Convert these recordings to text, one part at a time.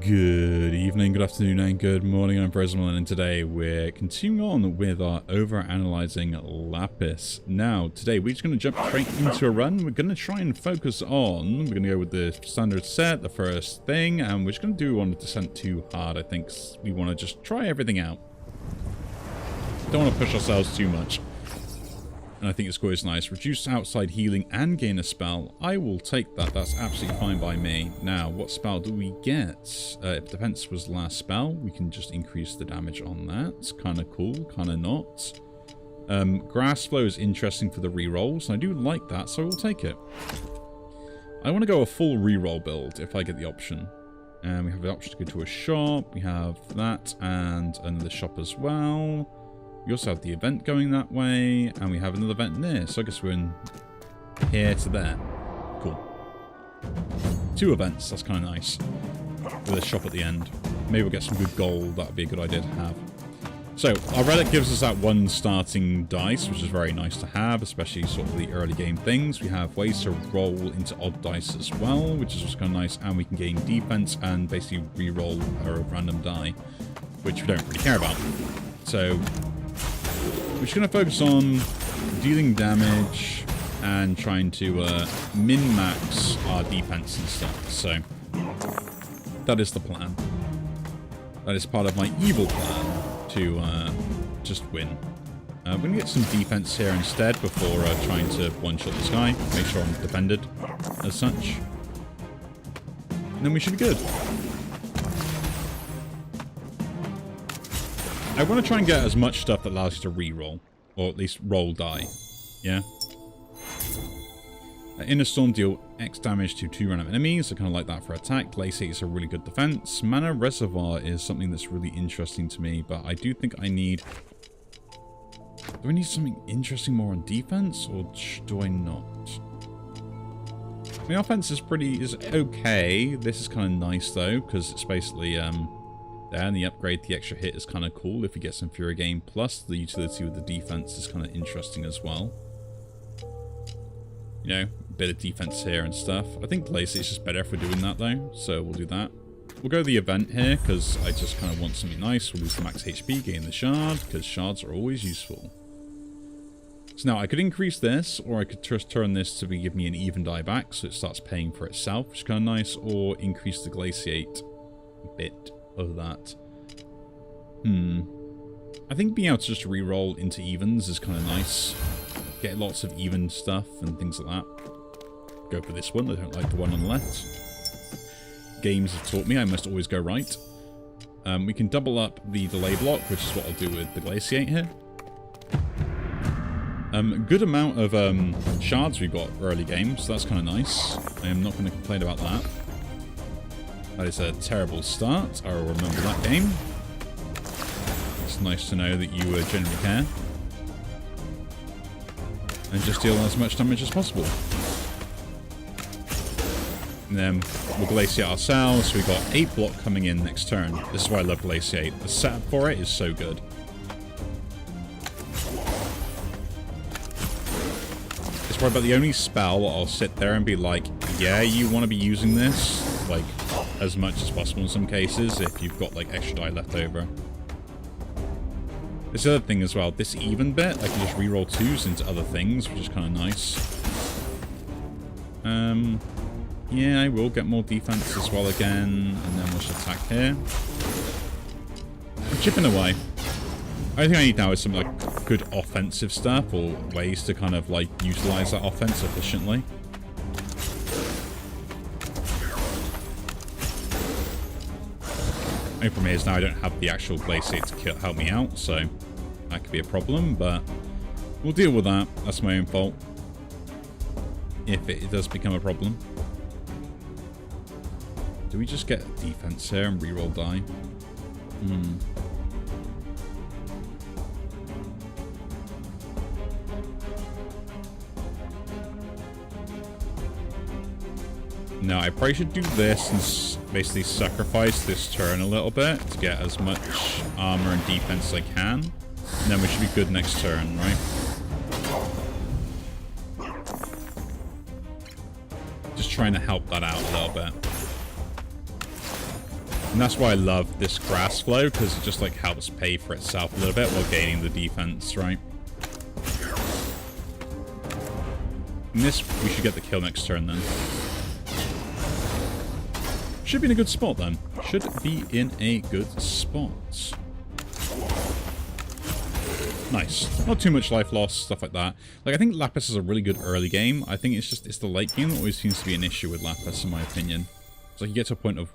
Good evening, good afternoon, and good morning. I'm Bresman, and today we're continuing on with our over-analyzing Lapis. Now, today we're just going to jump straight into a run. We're going to try and focus on, we're going to go with the standard set, the first thing, and we're just going to do on the Descent too hard. I think we want to just try everything out. Don't want to push ourselves too much. And I think it's always nice. Reduce outside healing and gain a spell. I will take that. That's absolutely fine by me. Now, what spell do we get? If defense was the last spell, we can just increase the damage on that. Kind of cool, kind of not. Grass Flow is interesting for the rerolls, and I do like that, so I will take it. I want to go a full reroll build if I get the option. And we have the option to go to a shop. We have that and another shop as well. We also have the event going that way, and we have another event there. So I guess we're in here to there. Cool. 2 events, that's kind of nice. With a shop at the end. Maybe we'll get some good gold, that would be a good idea to have. So, our relic gives us that 1 starting dice, which is very nice to have, especially sort of the early game things. We have ways to roll into odd dice as well, which is just kind of nice, and we can gain defense and basically re-roll a random die, which we don't really care about. So, we're just going to focus on dealing damage and trying to min-max our defense and stuff. So, that is the plan. That is part of my evil plan to just win. We're going to get some defense here instead before trying to one-shot this guy. Make sure I'm defended as such. And then we should be good. I want to try and get as much stuff that allows you to reroll, or at least roll die. Yeah? Inner Storm deal X damage to 2 random enemies. I kind of like that for attack. Glaciate is a really good defense. Mana Reservoir is something that's really interesting to me, but I do think I need... Do I need something interesting more on defense, or do I not? I mean, offense is okay. This is kind of nice, though, because it's basically... there, and the upgrade, the extra hit is kind of cool if you get some Fury Gain, plus the utility with the defense is kind of interesting as well. You know, a bit of defense here and stuff. I think Glaciate is just better if we're doing that though, so we'll do that. We'll go the event here, because I just kind of want something nice. We'll lose the max HP, gain the shard, because shards are always useful. So now, I could increase this, or I could just turn this to give me an even die back, so it starts paying for itself, which is kind of nice, or increase the Glaciate bit of that. I think being able to just re-roll into evens is kind of nice. Get lots of even stuff and things like that. Go for this one. I don't like the one on the left. Games have taught me I must always go right. We can double up the delay block, which is what I'll do with the Glaciate here. Good amount of shards we got early game, so that's kind of nice. I am not going to complain about that. That is a terrible start. I will remember that game. It's nice to know that you generally care. And just deal as much damage as possible. And then we'll Glaciate ourselves. So we've got 8 block coming in next turn. This is why I love Glaciate. The setup for it is so good. It's probably about the only spell I'll sit there and be like, yeah, you want to be using this? Like, as much as possible in some cases, if you've got, like, extra die left over. This other thing as well, this even bit, I can just reroll 2s into other things, which is kind of nice. Yeah, I will get more defense as well again, and then we'll just attack here. I'm chipping away. I think I need now is some, like, good offensive stuff, or ways to kind of, like, utilize that offense efficiently. The problem is now I don't have the actual Glaciate to help me out, so that could be a problem, but we'll deal with that. That's my own fault. If it does become a problem. Do we just get defense here and reroll die? No, I probably should do this and basically sacrifice this turn a little bit to get as much armor and defense as I can. And then we should be good next turn, right? Just trying to help that out a little bit. And that's why I love this grass flow, because it just like helps pay for itself a little bit while gaining the defense, right? And this, we should get the kill next turn then. Should be in a good spot then. Should be in a good spot. Nice. Not too much life loss, stuff like that. Like, I think Lapis is a really good early game. I think it's the late game that always seems to be an issue with Lapis, in my opinion. It's like you get to a point of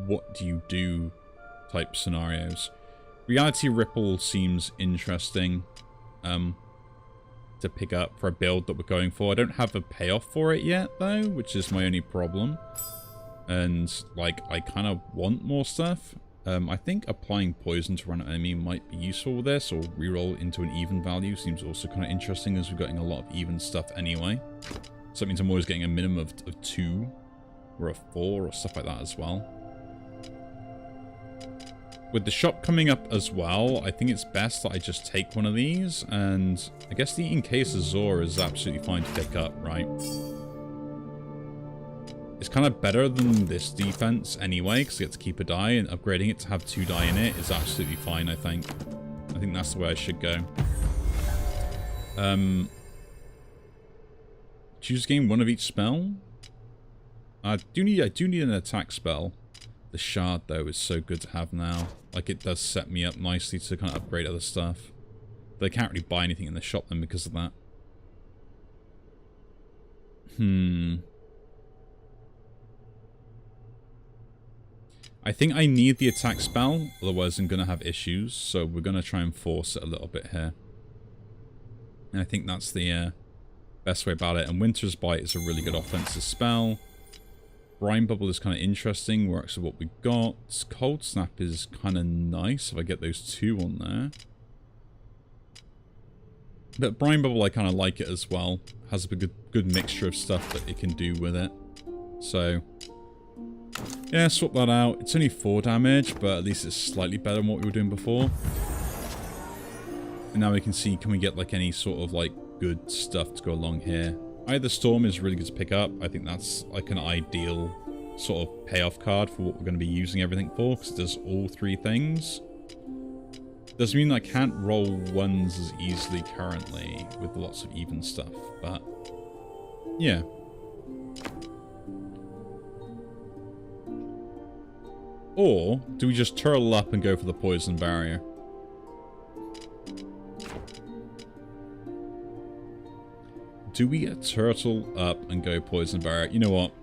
what do you do type scenarios. Reality Ripple seems interesting to pick up for a build that we're going for. I don't have a payoff for it yet, though, which is my only problem. And, like, I kind of want more stuff. I think applying poison to run an enemy might be useful with this, or reroll into an even value seems also kind of interesting, as we're getting a lot of even stuff anyway. So that means I'm always getting a minimum of 2, or a 4, or stuff like that as well. With the shop coming up as well, I think it's best that I just take one of these, and I guess the Encase Azor is absolutely fine to pick up, right? It's kind of better than this defense anyway, because I get to keep a die, and upgrading it to have 2 die in it is absolutely fine, I think. I think that's the way I should go. Choose game 1 of each spell. I do need an attack spell. The shard, though, is so good to have now. Like, it does set me up nicely to kind of upgrade other stuff. But I can't really buy anything in the shop then because of that. I think I need the attack spell, otherwise I'm going to have issues, so we're going to try and force it a little bit here. And I think that's the best way about it. And Winter's Bite is a really good offensive spell. Brine Bubble is kind of interesting, works with what we got. Cold Snap is kind of nice if I get those 2 on there. But Brine Bubble, I kind of like it as well. Has a good mixture of stuff that it can do with it. So yeah, swap that out. It's only 4 damage, but at least it's slightly better than what we were doing before. And now we can see, can we get like any sort of like good stuff to go along here? Either Storm is really good to pick up. I think that's like an ideal sort of payoff card for what we're going to be using everything for, because it does all 3 things. Doesn't mean I can't roll 1s as easily currently with lots of even stuff, but yeah. Or do we just turtle up and go for the poison barrier? Do we turtle up and go poison barrier? You know what?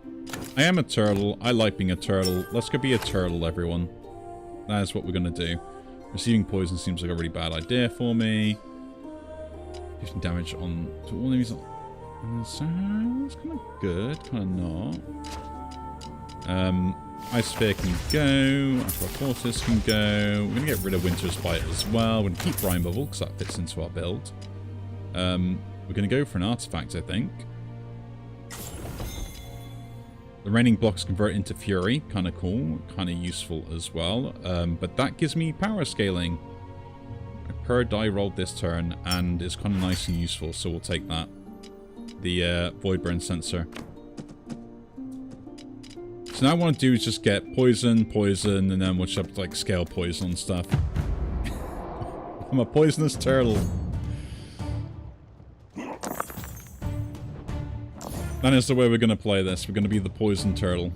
I am a turtle. I like being a turtle. Let's go be a turtle, everyone. That is what we're going to do. Receiving poison seems like a really bad idea for me. 15 damage on to all enemies. So that's kind of good, kind of not. Ice Sphere can go. Aqua Fortis can go. We're going to get rid of Winter's Bite as well. We're going to keep Brine Bubble because that fits into our build. We're going to go for an artifact, I think. The raining blocks convert into Fury. Kind of cool. Kind of useful as well. But that gives me power scaling. I per die rolled this turn, and it's kind of nice and useful, so we'll take that. The Void Burn Sensor. So now what I want to do is just get poison, and then we'll just have to, like, scale poison and stuff. I'm a poisonous turtle. That is the way we're going to play this. We're going to be the poison turtle.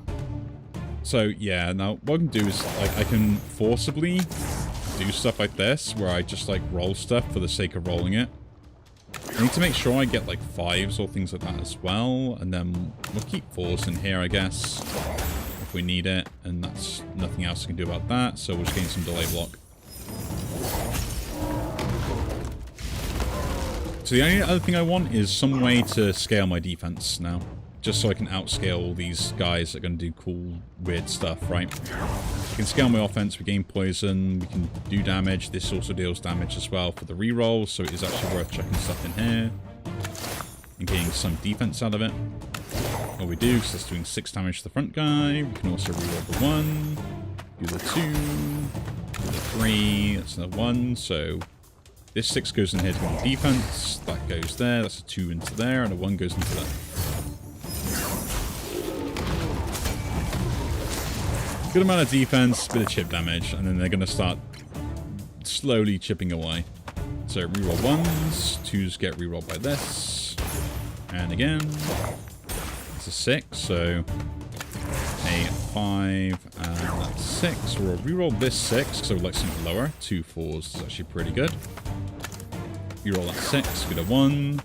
So, yeah, now what I can do is, like, I can forcibly do stuff like this, where I just, like, roll stuff for the sake of rolling it. I need to make sure I get, like, 5s or things like that as well, and then we'll keep 4s in here, I guess, if we need it, and that's nothing else I can do about that, so we'll just gain some delay block. So the only other thing I want is some way to scale my defense now. Just so I can outscale all these guys that are going to do cool, weird stuff, right? We can scale my offense, we gain poison, we can do damage. This also deals damage as well for the reroll, so it is actually worth checking stuff in here. And getting some defense out of it. What we do, because that's doing 6 damage to the front guy. We can also reroll the 1, do the 2, do the 3, that's another 1, so... This 6 goes in here to go on defense, that goes there, that's a 2 into there, and a 1 goes into there. Good amount of defense, bit of chip damage, and then they're going to start slowly chipping away. So reroll 1s, 2s get rerolled by this. And again, it's a 6, so a 5 and that's 6. We'll reroll this 6 because I would like something lower. 2 4s is actually pretty good. Reroll that 6, get a 1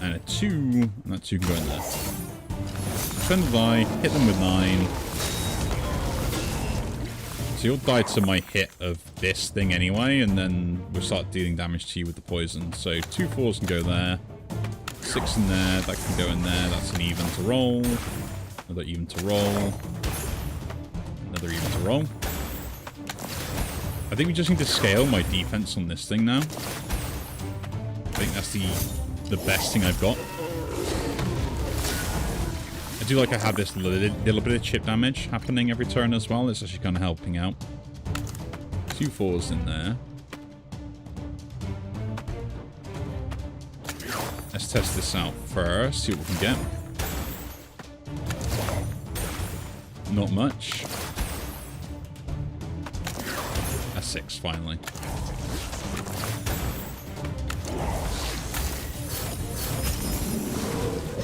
and a 2, and that 2 can go in there. Spend the die, hit them with 9. So you'll die to my hit of this thing anyway, and then we'll start dealing damage to you with the poison. So 2 4s can go there. 6 in there, that can go in there. That's an even to roll. Another even to roll. Another even to roll. I think we just need to scale my defense on this thing now. I think that's the best thing I've got. I do like I have this little bit of chip damage happening every turn as well. It's actually kind of helping out. 2 4s in there. Let's test this out first, see what we can get. Not much. A 6, finally.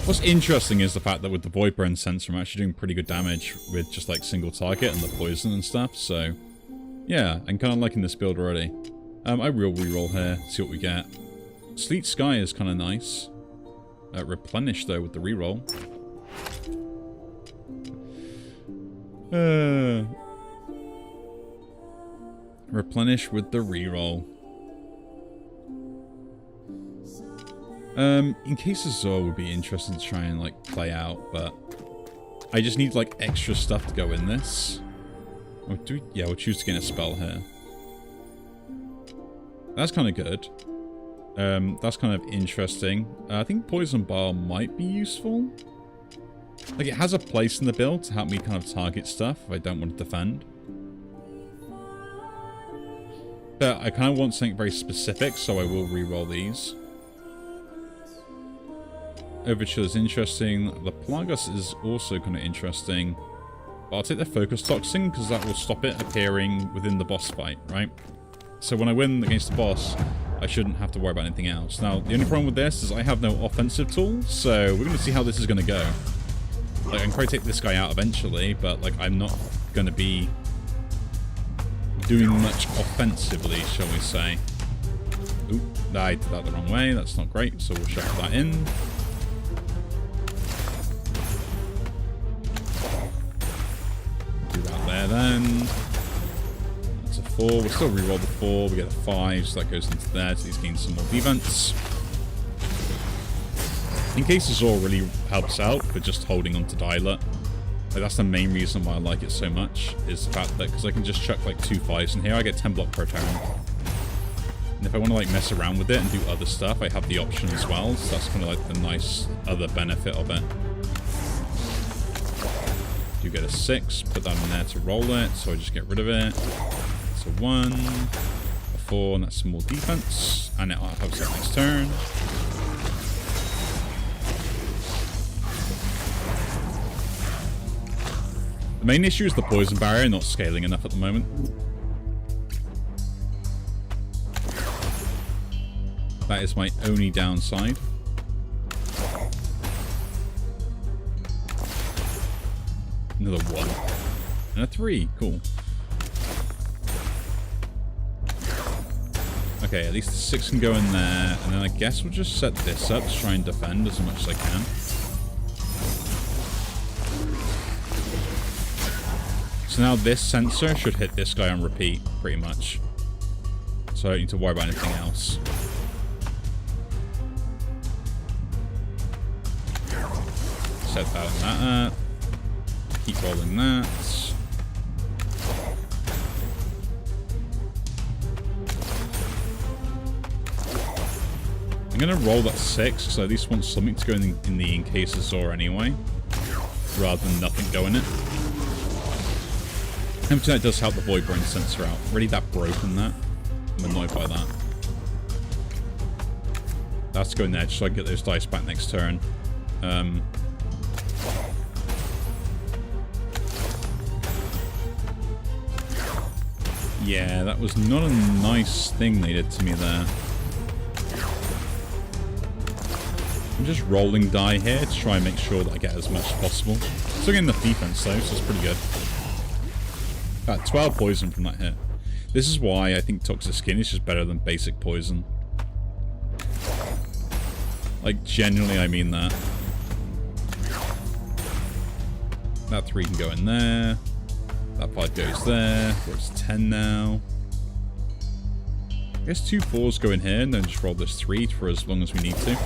What's interesting is the fact that with the Void Burn sensor, I'm actually doing pretty good damage with just like single target and the poison and stuff, so yeah, I'm kind of liking this build already. I will reroll here, see what we get. Sleet Sky is kind of nice. Replenish though with the reroll. Replenish with the reroll. In case Azor would be interesting to try and like play out, but I just need like extra stuff to go in this. Oh, yeah, we'll choose to get a spell here. That's kind of good. That's kind of interesting. I think Poison Bar might be useful. Like, it has a place in the build to help me kind of target stuff if I don't want to defend. But I kind of want something very specific, so I will re-roll these. Overchill is interesting. The Plagas is also kind of interesting. But I'll take the Focus Toxin, because that will stop it appearing within the boss fight, right? So when I win against the boss, I shouldn't have to worry about anything else. Now, the only problem with this is I have no offensive tool, so we're going to see how this is going to go. Like, I can probably take this guy out eventually, but, like, I'm not going to be doing much offensively, shall we say. Oop, I did that the wrong way. That's not great, so we'll shuffle that in. Do that there, then. That's a 4. We'll still reroll the 4. We get a 5, so that goes into there, so he's gained some more defense. In case Azor really helps out for just holding onto Dialer. Like, that's the main reason why I like it so much, is the fact that because I can just chuck like 2 5s in here, I get 10 block per turn. And if I want to like mess around with it and do other stuff, I have the option as well, so that's kind of like the nice other benefit of it. You get a 6, put that in there to roll it, so I just get rid of it. So 1, a 4, and that's some more defense, and it helps out next turn. The main issue is the poison barrier not scaling enough at the moment. That is my only downside. Another 1. And a 3. Cool. Okay, at least the 6 can go in there. And then I guess we'll just set this up to try and defend as much as I can. So now this sensor should hit this guy on repeat, pretty much. So I don't need to worry about anything else. Set that and that up. Keep rolling that. I'm going to roll that 6, because I at least want something to go in the in-case Azor anyway, rather than nothing go in it. Hopefully that does help the Void Burn sensor out. Really that broken, that. I'm annoyed by that. That's going there just so I can get those dice back next turn. Yeah, that was not a nice thing they did to me there. I'm just rolling die here to try and make sure that I get as much as possible. Still getting the defense though, so it's pretty good. Got 12 poison from that hit. This is why I think Toxic Skin is just better than basic poison. Like, genuinely, I mean that. That 3 can go in there. That 5 goes there. It's 10 now. I guess 2 4s go in here, and then just roll this 3 for as long as we need to.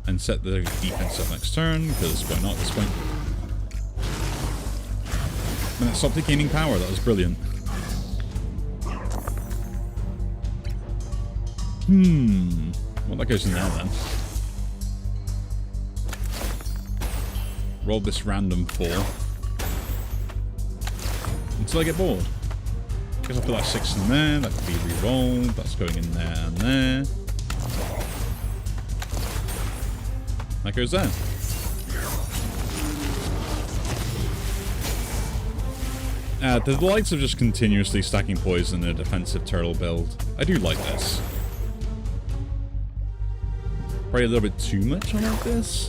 And set the defense up next turn, because why not at this point? And it stopped it gaining power, that was brilliant. Well, that goes in now then. Roll this random 4. Until I get bored. Guess I'll put that 6 in there, that could be re-rolled, that's going in there and there. That goes there. The delights of just continuously stacking poison in a defensive turtle build. I do like this. Probably a little bit too much on like this.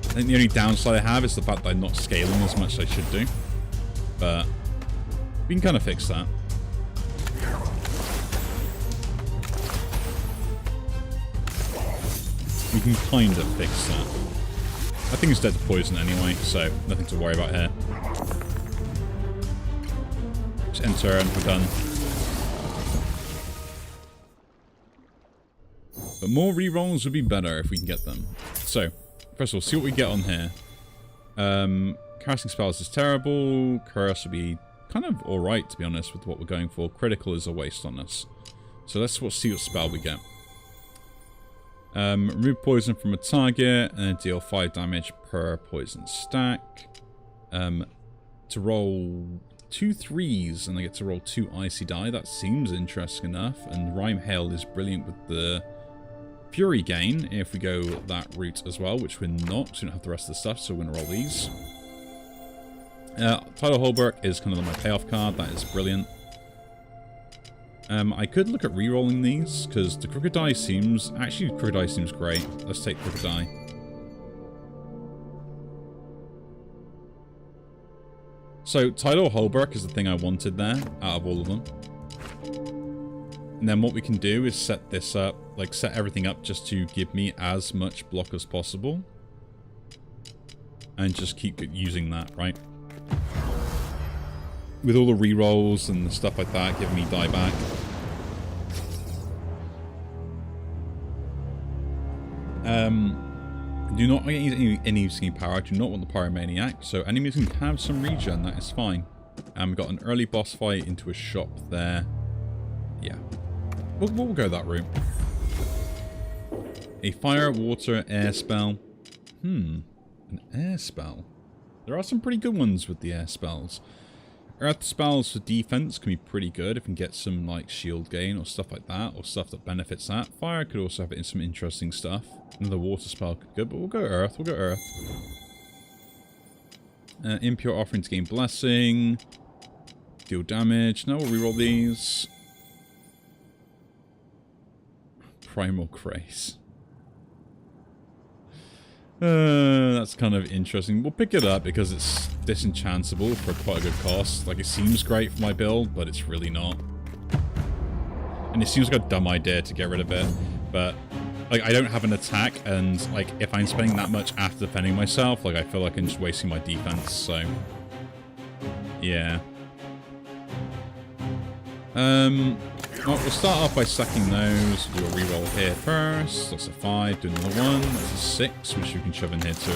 I think the only downside I have is the fact that I'm not scaling as much as I should do. But we can kind of fix that. We can kind of fix that. I think it's dead to poison anyway, so nothing to worry about here. Just enter and we're done. But more rerolls would be better if we can get them. So, first of all, see what we get on here. Casting spells is terrible. Curse will be kind of alright, to be honest, with what we're going for. Critical is a waste on us. So let's see what spell we get. Remove poison from a target and deal 5 damage per poison stack. To roll 2 3s and I get to roll 2 icy die. That seems interesting enough. And Rime Hail is brilliant with the Fury gain if we go that route as well, which we're not, so we don't have the rest of the stuff, so we're going to roll these. Tidal Holberg is kind of my payoff card. That is brilliant. I could look at re-rolling these, because the Crooked Die seems... Actually, Crooked Die seems great. Let's take Crooked Die. So, Tidal Holberg is the thing I wanted there, out of all of them. And then what we can do is set this up, like set everything up just to give me as much block as possible. And just keep using that, right? With all the rerolls and stuff like that, giving me die back. Do not get any skin power. I do not want the Pyromaniac, so enemies can have some regen, that is fine. And we've got an early boss fight into a shop there. Yeah. We'll go that route. A fire, water, air spell. An air spell. There are some pretty good ones with the air spells. Earth spells for defense can be pretty good if we can get some like shield gain or stuff like that, or stuff that benefits that. Fire could also have some interesting stuff. Another water spell could be good, but we'll go Earth. We'll go Earth. Impure offering to gain blessing. Deal damage. No, we'll reroll these. Primal Craze. That's kind of interesting. We'll pick it up because it's disenchantable for quite a good cost. Like, it seems great for my build, but it's really not. And it seems like a dumb idea to get rid of it. But, like, I don't have an attack, and, like, if I'm spending that much after defending myself, like, I feel like I'm just wasting my defense, so... Yeah. Well, we'll start off by stacking those. Do a reroll here first. That's a 5. Do another 1. That's a 6, which we can shove in here to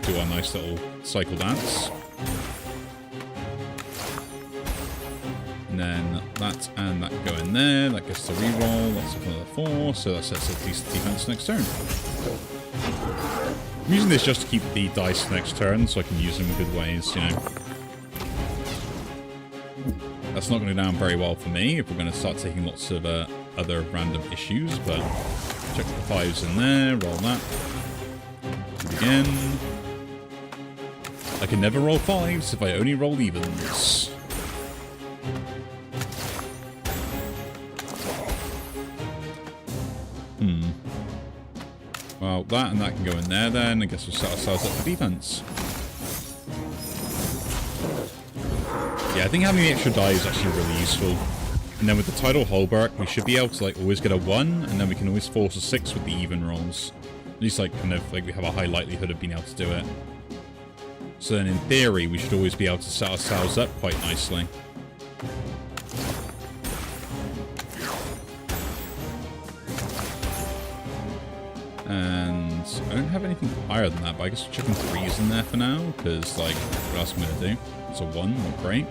do our nice little cycle dance. And then that and that go in there. That gets the reroll. That's another 4. So that sets up decent defense next turn. I'm using this just to keep the dice next turn, so I can use them in good ways, you know. That's not going to go down very well for me if we're going to start taking lots of other random issues, but check the 5s in there, roll that. again. I can never roll 5s if I only roll evens. Well, that and that can go in there then. I guess we'll set ourselves up for defense. Yeah, I think having the extra die is actually really useful. And then with the tidal Holberg, we should be able to like always get a 1, and then we can always force a 6 with the even rolls. At least like kind of like we have a high likelihood of being able to do it. So then in theory, we should always be able to set ourselves up quite nicely. And I don't have anything higher than that, but I guess we're checking 3s in there for now, because like, what else am I going to do? It's a 1, not great.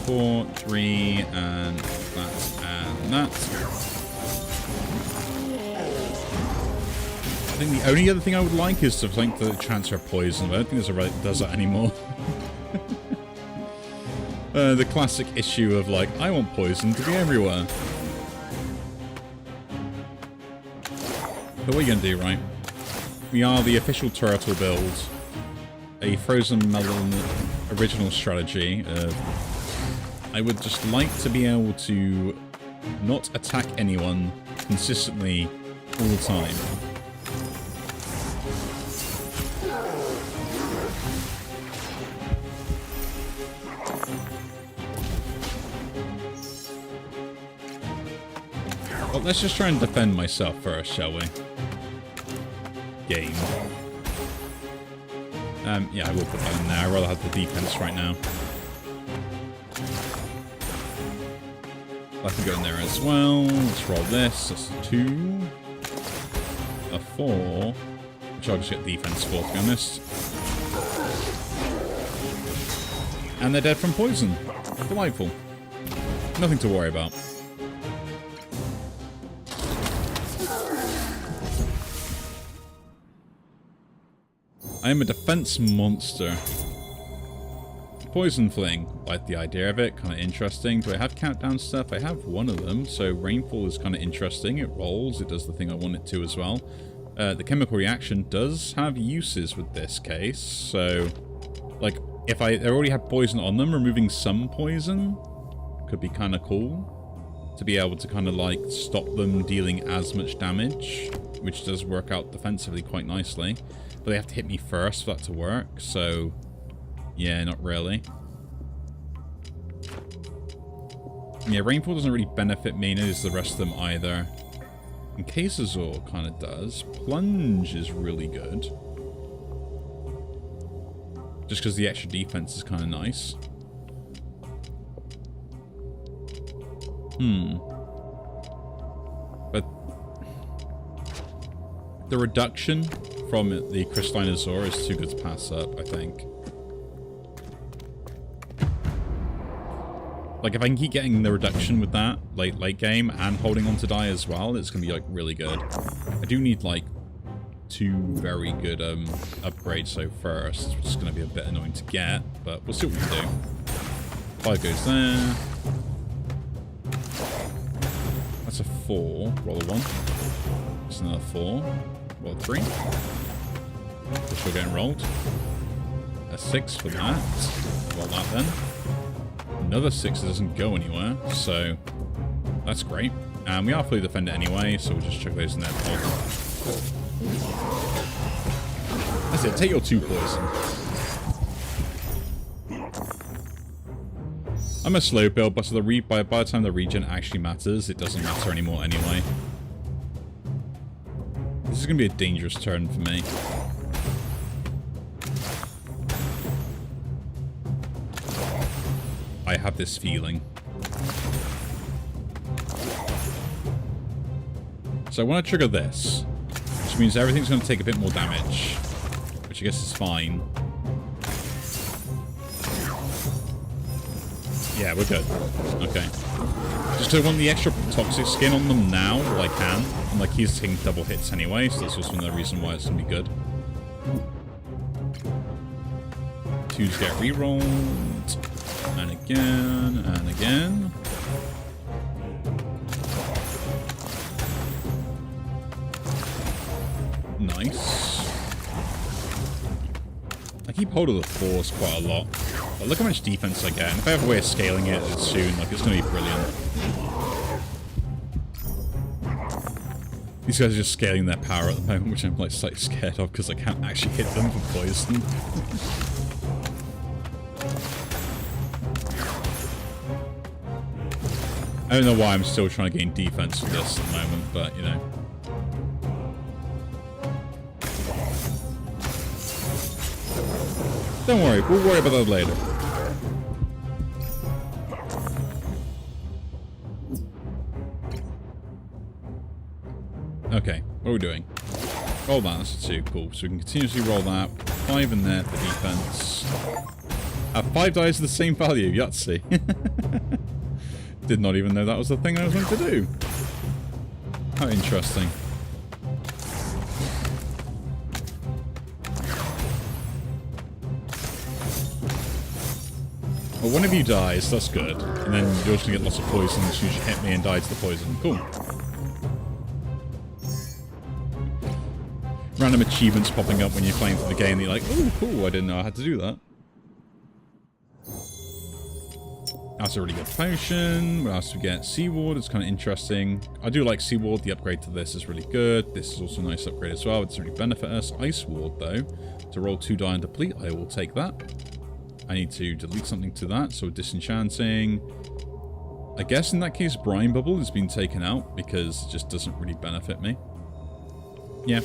4, 3, and that, and that. I think the only other thing I would like is to think the transfer of poison, but I don't think there's a right that does that anymore. The classic issue of like, I want poison to be everywhere. But what are you going to do, right? We are the official turtle build. A frozen melon original strategy of I would just like to be able to not attack anyone consistently all the time. Well, let's just try and defend myself first, shall we? Game. Yeah, I will put that in there. I'd rather have the defense right now. I can go in there as well. Let's roll this. That's a 2. A 4. Which I'll just get defense for, to be honest. And they're dead from poison. Delightful. Nothing to worry about. I am a defense monster. Poison Fling. Like the idea of it. Kind of interesting. Do I have countdown stuff? I have one of them. So Rainfall is kind of interesting. It rolls. It does the thing I want it to as well. The chemical reaction does have uses with this case. So, like, if I already have poison on them, removing some poison could be kind of cool. To be able to kind of, like, stop them dealing as much damage. Which does work out defensively quite nicely. But they have to hit me first for that to work, so yeah, not really. Yeah, Rainfall doesn't really benefit me, neither does the rest of them either. And Casazor kind of does. Plunge is really good. Just because the extra defense is kind of nice. But the reduction from the Crystalline Azure is too good to pass up, I think. Like, if I can keep getting the reduction with that late game and holding on to die as well, it's going to be, like, really good. I do need, like, 2 very good upgrades so first, which is going to be a bit annoying to get, but we'll see what we can do. 5 goes there. That's a 4. Roll a 1. That's another 4. Roll 3. We're still getting rolled. A 6 for that. Roll that then. Another 6 that doesn't go anywhere, so that's great. And we are fully defended anyway, so we'll just chuck those in there. That's it, take your 2 poison. I'm a slow build, but by the time the regen actually matters, it doesn't matter anymore anyway. This is going to be a dangerous turn for me. I have this feeling. So I want to trigger this, which means everything's going to take a bit more damage, which I guess is fine. Yeah, we're good. Okay. Just because I want the extra toxic skin on them now, while I can. And like, he's taking double hits anyway, so that's just another reason why it's going to be good. 2s get rerolled. And again, and again. Nice. I keep hold of the force quite a lot. But look how much defense I get. And if I have a way of scaling it soon, like, it's going to be brilliant. These guys are just scaling their power at the moment, which I'm like slightly scared of because I can't actually hit them for poison. I don't know why I'm still trying to gain defense for this at the moment, but, you know. Don't worry, we'll worry about that later. Okay, what are we doing? Roll that, that's a 2, cool. So we can continuously roll that. 5 in there for defense. 5 dice of the same value, Yahtzee. Did not even know that was the thing I was meant to do. How interesting. Well, one of you dies, that's good. And then you're just gonna get lots of poison as soon as you hit me and die to the poison. Cool. Random achievements popping up when you're playing through the game, and you're like, oh, cool, I didn't know I had to do that. That's a really good potion. What else do we get? Seaward, it's kind of interesting. I do like Seaward. The upgrade to this is really good. This is also a nice upgrade as well. It doesn't really benefit us. Ice Ward, though. To roll 2 die and deplete, I will take that. I need to delete something to that, so disenchanting. I guess in that case, Brine Bubble has been taken out because it just doesn't really benefit me. Yeah.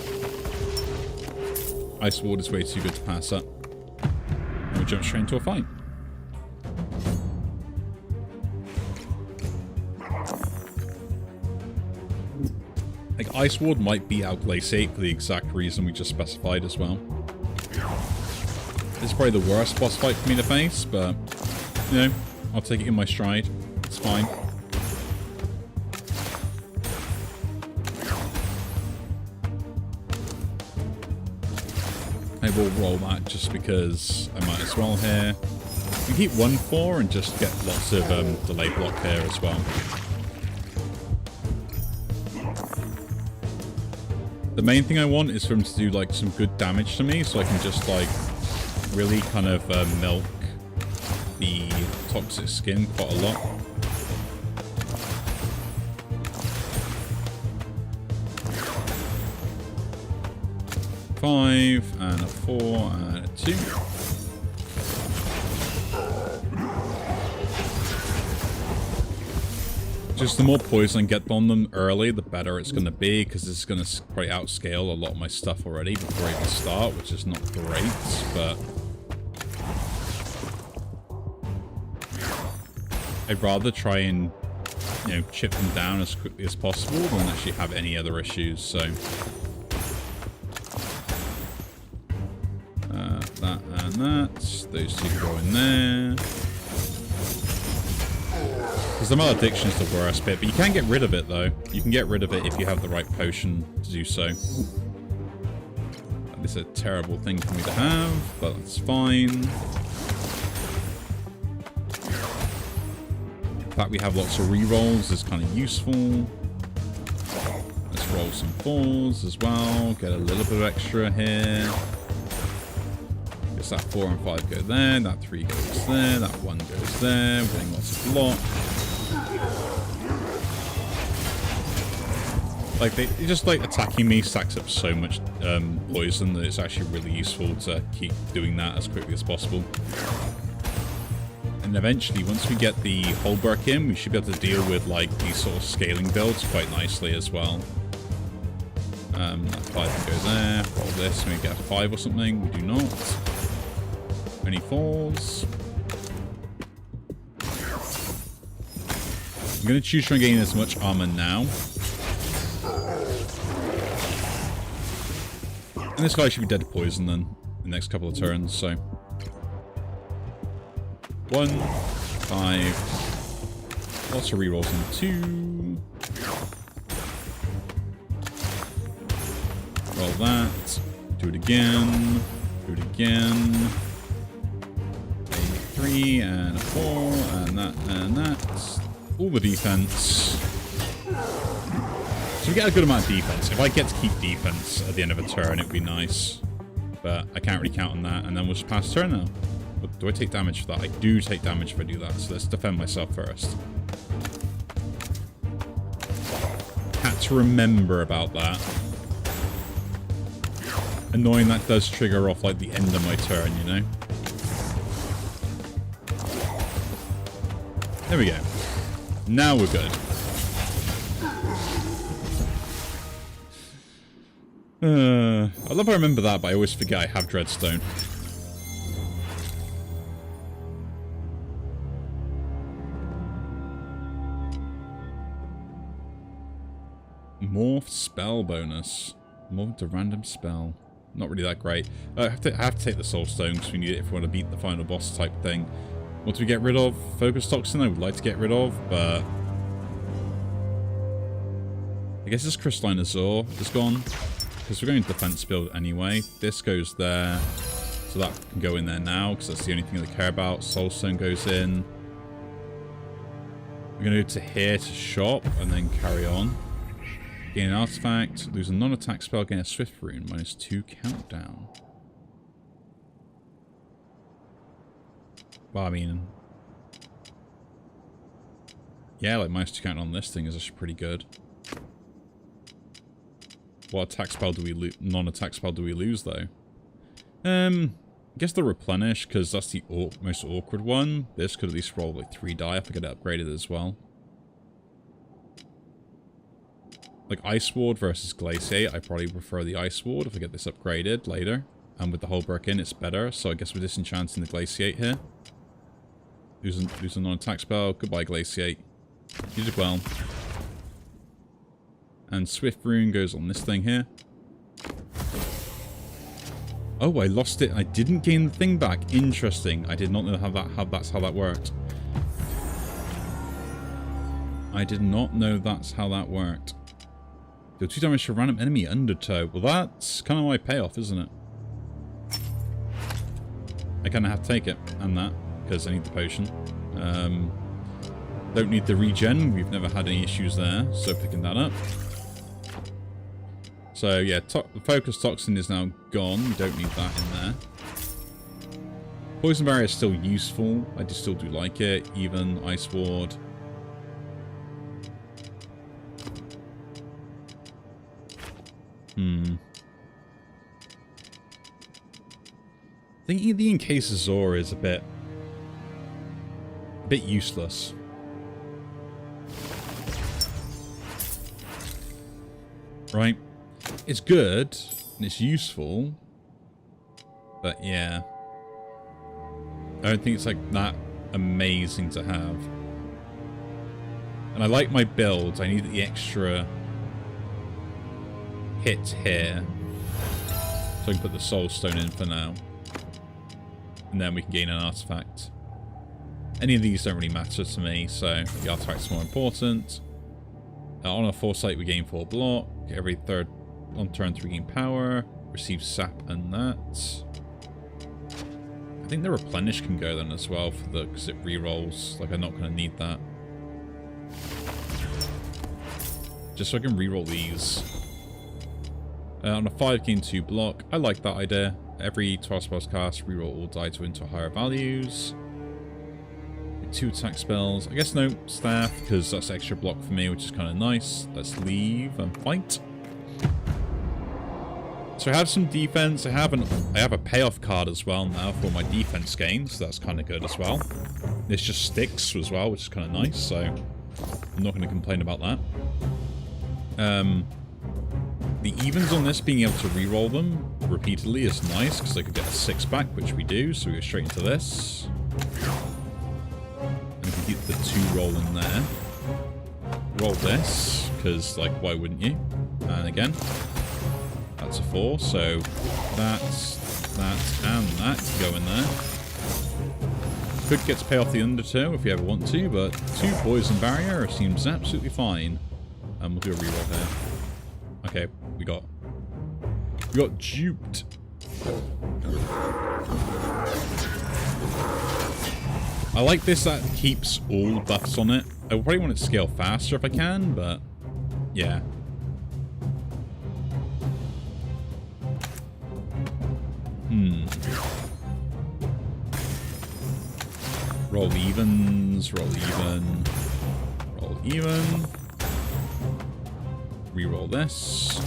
Ice Ward is way too good to pass up. And we'll jump straight into a fight. Like, Ice Ward might be outglaciate for the exact reason we just specified as well. This is probably the worst boss fight for me to face, but, you know, I'll take it in my stride. It's fine. I will roll that just because I might as well here. We keep 1-4 and just get lots of delay block here as well. The main thing I want is for him to do like some good damage to me so I can just like really kind of milk the toxic skin quite a lot. Five and a 4 and a 2. Just the more poison I get on them early, the better it's going to be, because this is going to probably outscale a lot of my stuff already before I even start, which is not great, but I'd rather try and, you know, chip them down as quickly as possible than actually have any other issues, so that and that, those two go in there. Because the malediction is the worst bit, but you can get rid of it though. You can get rid of it if you have the right potion to do so. This is a terrible thing for me to have, but that's fine. The fact we have lots of rerolls is kind of useful. Let's roll some 4s as well, get a little bit of extra here. Guess that 4 and 5 go there, that 3 goes there, that 1 goes there, we're getting lots of block. Like, they just, like, attacking me stacks up so much poison that it's actually really useful to keep doing that as quickly as possible. And eventually, once we get the Holberg in, we should be able to deal with, like, these sort of scaling builds quite nicely as well. That 5 can go there, roll this, and we get a 5 or something. We do not. Any 4s. I'm going to choose to gain as much armor now. And this guy should be dead to poison then, in the next couple of turns, so. 1, 5. Lots of rerolls on 2. Roll that. Do it again. Do it again. A 3 and a 4, and that, and that. All the defense. So we get a good amount of defense. If I get to keep defense at the end of a turn, it'd be nice. But I can't really count on that, and then we'll just pass turn now. But do I take damage for that? I do take damage if I do that, so let's defend myself first. Had to remember about that. Annoying that does trigger off like the end of my turn, you know? There we go. Now we're good. I love I remember that, but I always forget I have Dreadstone. Morph spell bonus. Morph to random spell. Not really that great. I have to take the Soul Stone because we need it if we want to beat the final boss type thing. What do we get rid of? Focus Toxin I would like to get rid of, but... I guess this Crystalline Azure is gone. Because we're going defense build anyway. This goes there. So that can go in there now, because that's the only thing they care about. Soul Stone goes in. We're going to go to here to shop, and then carry on. Gain an artifact. Lose a non-attack spell. Gain a Swift Rune. -2 countdown. Well, I mean... yeah, like -2 countdown on this thing is actually pretty good. What attack spell do we lose? Non-attack spell do we lose, though? I guess the Replenish, because that's the most awkward one. This could at least roll like 3 die if I get it upgraded as well. Like Ice Ward versus Glaciate, I probably prefer the Ice Ward if I get this upgraded later. And with the whole Brick in, it's better. So I guess we're disenchanting the Glaciate here. Lose a non-attack spell. Goodbye, Glaciate. Use it well. And Swift Rune goes on this thing here. Oh, I lost it. I didn't gain the thing back. Interesting. I did not know that's how that worked. I did not know that's how that worked. Deal 2 damage to a random enemy undertow. Well, that's kind of my payoff, isn't it? I kind of have to take it, and that, because I need the potion. Don't need the regen. We've never had any issues there, so picking that up. So yeah, the Focus Toxin is now gone. We don't need that in there. Poison Barrier is still useful. I still do like it. Even Ice Ward. I think the Encase Azure is a bit useless. Right? It's good, and it's useful, but yeah. I don't think it's like that amazing to have. And I like my builds. I need the extra hit here. So I can put the Soul Stone in for now. And then we can gain an artifact. Any of these don't really matter to me, so the artifact's more important. On our Foresight we gain 4 block. Every third on turn 3 gain power. Receive sap and that. I think the Replenish can go then as well for the because it rerolls. Like I'm not going to need that. Just so I can reroll these. On a 5 gain 2 block. I like that idea. Every 12 spells cast, reroll all die to into higher values. 2 attack spells. I guess no staff, because that's extra block for me, which is kind of nice. Let's leave and fight. So I have some defense. I have a payoff card as well now for my defense gain, so that's kind of good as well. This just sticks as well, which is kind of nice, so I'm not going to complain about that. The evens on this, being able to reroll them repeatedly is nice, because I could get a 6 back, which we do, so we go straight into this. And we can get the 2 roll in there. Roll this, because, like, why wouldn't you? And again, that's a 4, so that, and that can go in there. Could get to pay off the undertow if you ever want to, but 2 poison barrier seems absolutely fine. And we'll do a reroll here. Okay, we got duped. I like this that keeps all buffs on it. I probably want it to scale faster if I can, but yeah. Roll evens, roll even, roll even. Reroll this.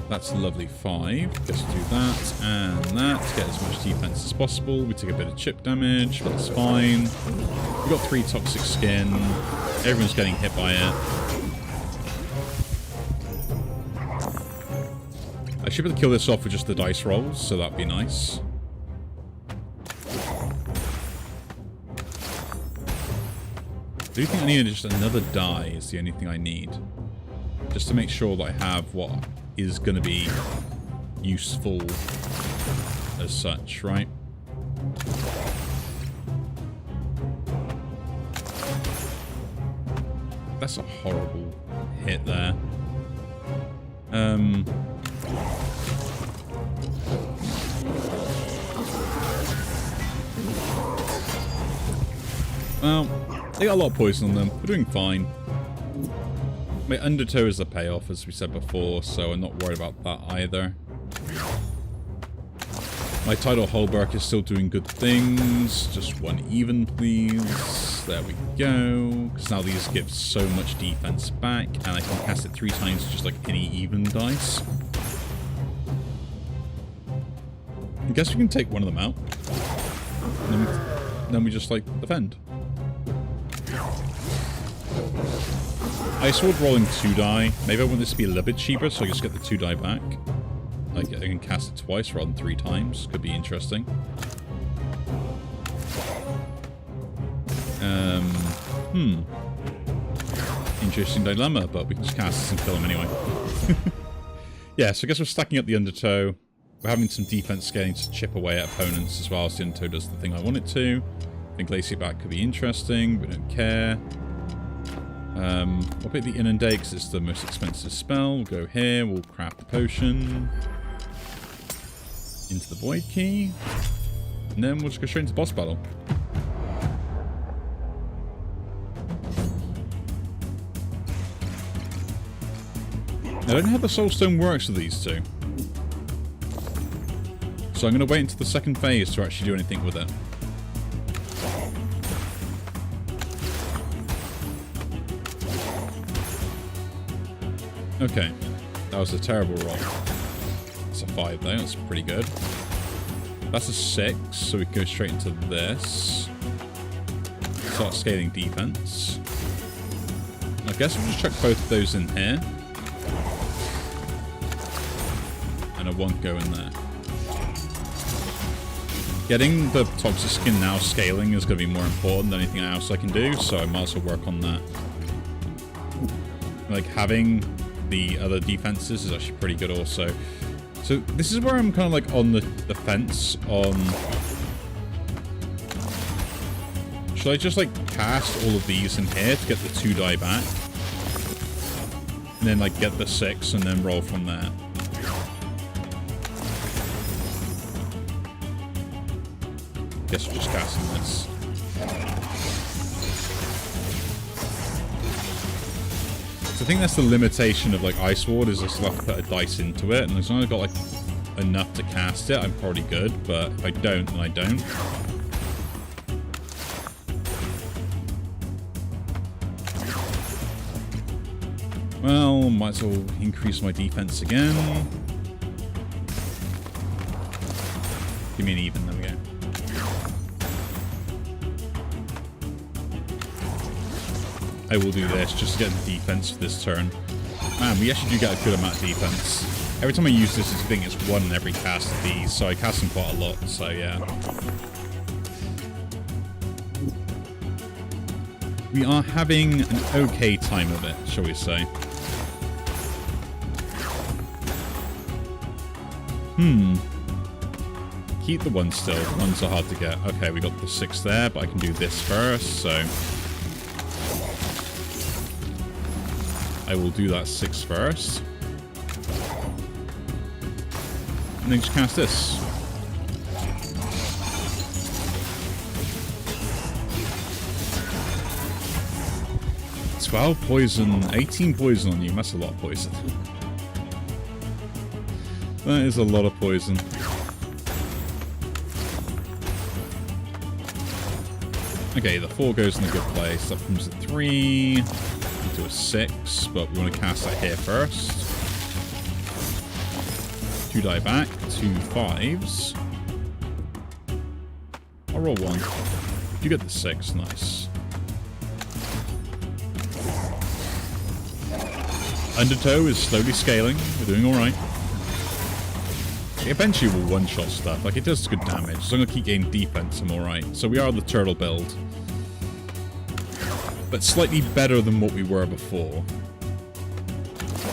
That's a lovely 5. Guess we'll do that and that to get as much defense as possible. We take a bit of chip damage, but that's fine. We've got 3 toxic skin. Everyone's getting hit by it. I should be able to kill this off with just the dice rolls, so that'd be nice. I do think I need just another die is the only thing I need. Just to make sure that I have what is going to be useful as such, right? That's a horrible hit there. Well, they got a lot of poison on them. We're doing fine. My undertow is the payoff, as we said before, so I'm not worried about that either. My tidal Hulberg is still doing good things. Just 1 even, please. There we go. Because now these give so much defense back, and I can cast it 3 times just like any even dice. I guess we can take one of them out. And then we just, like, defend. Ice Sword rolling 2 die. Maybe I want this to be a little bit cheaper, so I just get the 2 die back. Like, I can cast it twice rather than 3 times. Could be interesting. Interesting dilemma, but we can just cast this and kill him anyway. Yeah, so I guess we're stacking up the undertow. We're having some defense scaling to chip away at opponents as well, so the undertow does the thing I want it to. I think Lacy Back could be interesting, we don't care. We'll pick the Inundate because it's the most expensive spell. We'll go here, we'll craft the potion. Into the Void Key. And then we'll just go straight into boss battle. I don't know how the Soulstone works with these two. So I'm going to wait until the second phase to actually do anything with it. Okay, that was a terrible roll. It's a 5 though, that's pretty good. That's a 6, so we can go straight into this. Start scaling defense. I guess we'll just chuck both of those in here. And I won't go in there. Getting the toxic skin now scaling is going to be more important than anything else I can do, so I might as well work on that. Like, having the other defenses is actually pretty good also. So this is where I'm kind of like on the fence on... Should I just like cast all of these in here to get the 2 die back? And then like get the 6 and then roll from there? Guess we're just casting this. So I think that's the limitation of like Ice Ward, is I still have to put a dice into it, and as long as I've got like enough to cast it, I'm probably good, but if I don't, then I don't. Well, might as well increase my defense again. Give me an even, there we go. I will do this just to get the defense for this turn. Man, we actually do get a good amount of defense. Every time I use this, I think it's 1 in every cast of these, so I cast them quite a lot, so yeah. We are having an okay time of it, shall we say. Keep the 1 still. The 1s are hard to get. Okay, we got the 6 there, but I can do this first, so... I will do that 6 first. And then just cast this. It's 12 poison, 18 poison on you. That's a lot of poison. That is a lot of poison. Okay, the 4 goes in a good place. That comes at 3 into a 6, but we want to cast that here first. 2 die back, 2 5s. I'll roll 1. You get the 6, nice. Undertow is slowly scaling. We're doing alright. Eventually we'll one-shot stuff. Like, it does good damage. So I'm going to keep getting defense, I'm alright. So we are the turtle build. But slightly better than what we were before.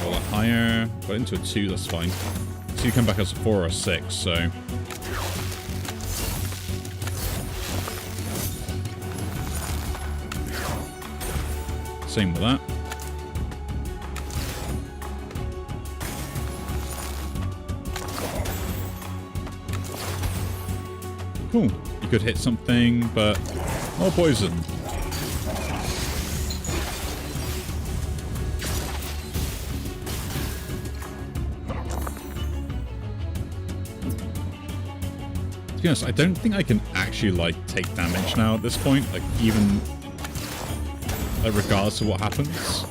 A lot higher. Got into a 2, that's fine. So you come back as a 4 or a 6, so... Same with that. Cool. You could hit something, but more poison. To be honest, I don't think I can actually, like, take damage now at this point. Like, even... regardless of what happens.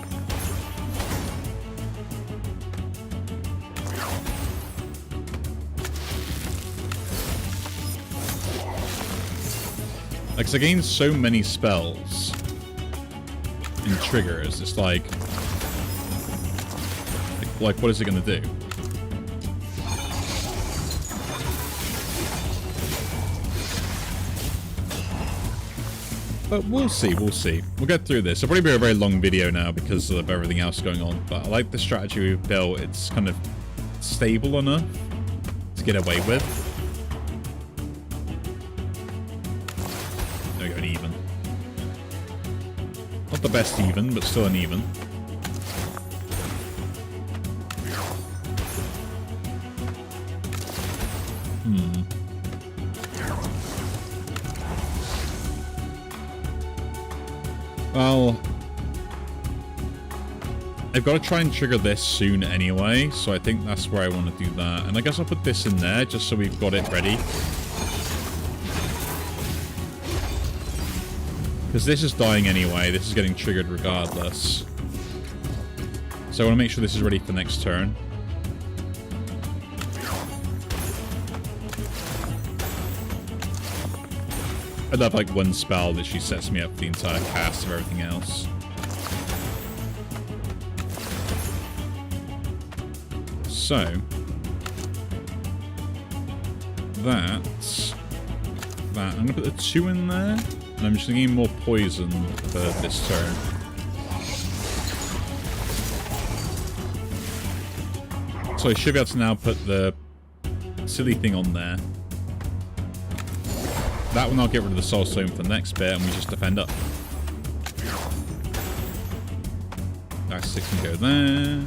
Like, 'cause I gained so many spells and triggers, it's like what is it gonna do? But we'll see, we'll see. We'll get through this. It'll probably be a very long video now because of everything else going on, but I like the strategy we've built. It's kind of stable enough to get away with. There we go, an even. Not the best even, but still an even. Well, I've got to try and trigger this soon anyway, so I think that's where I want to do that. And I guess I'll put this in there just so we've got it ready. Because this is dying anyway, this is getting triggered regardless. So I want to make sure this is ready for next turn. I'd have like one spell that she sets me up for the entire cast of everything else. So that's that. I'm gonna put the 2 in there, and I'm just gonna gain more poison for this turn. So I should be able to now put the silly thing on there. That one I'll get rid of the soul stone for the next bit, and we just defend up. That 6 can go there.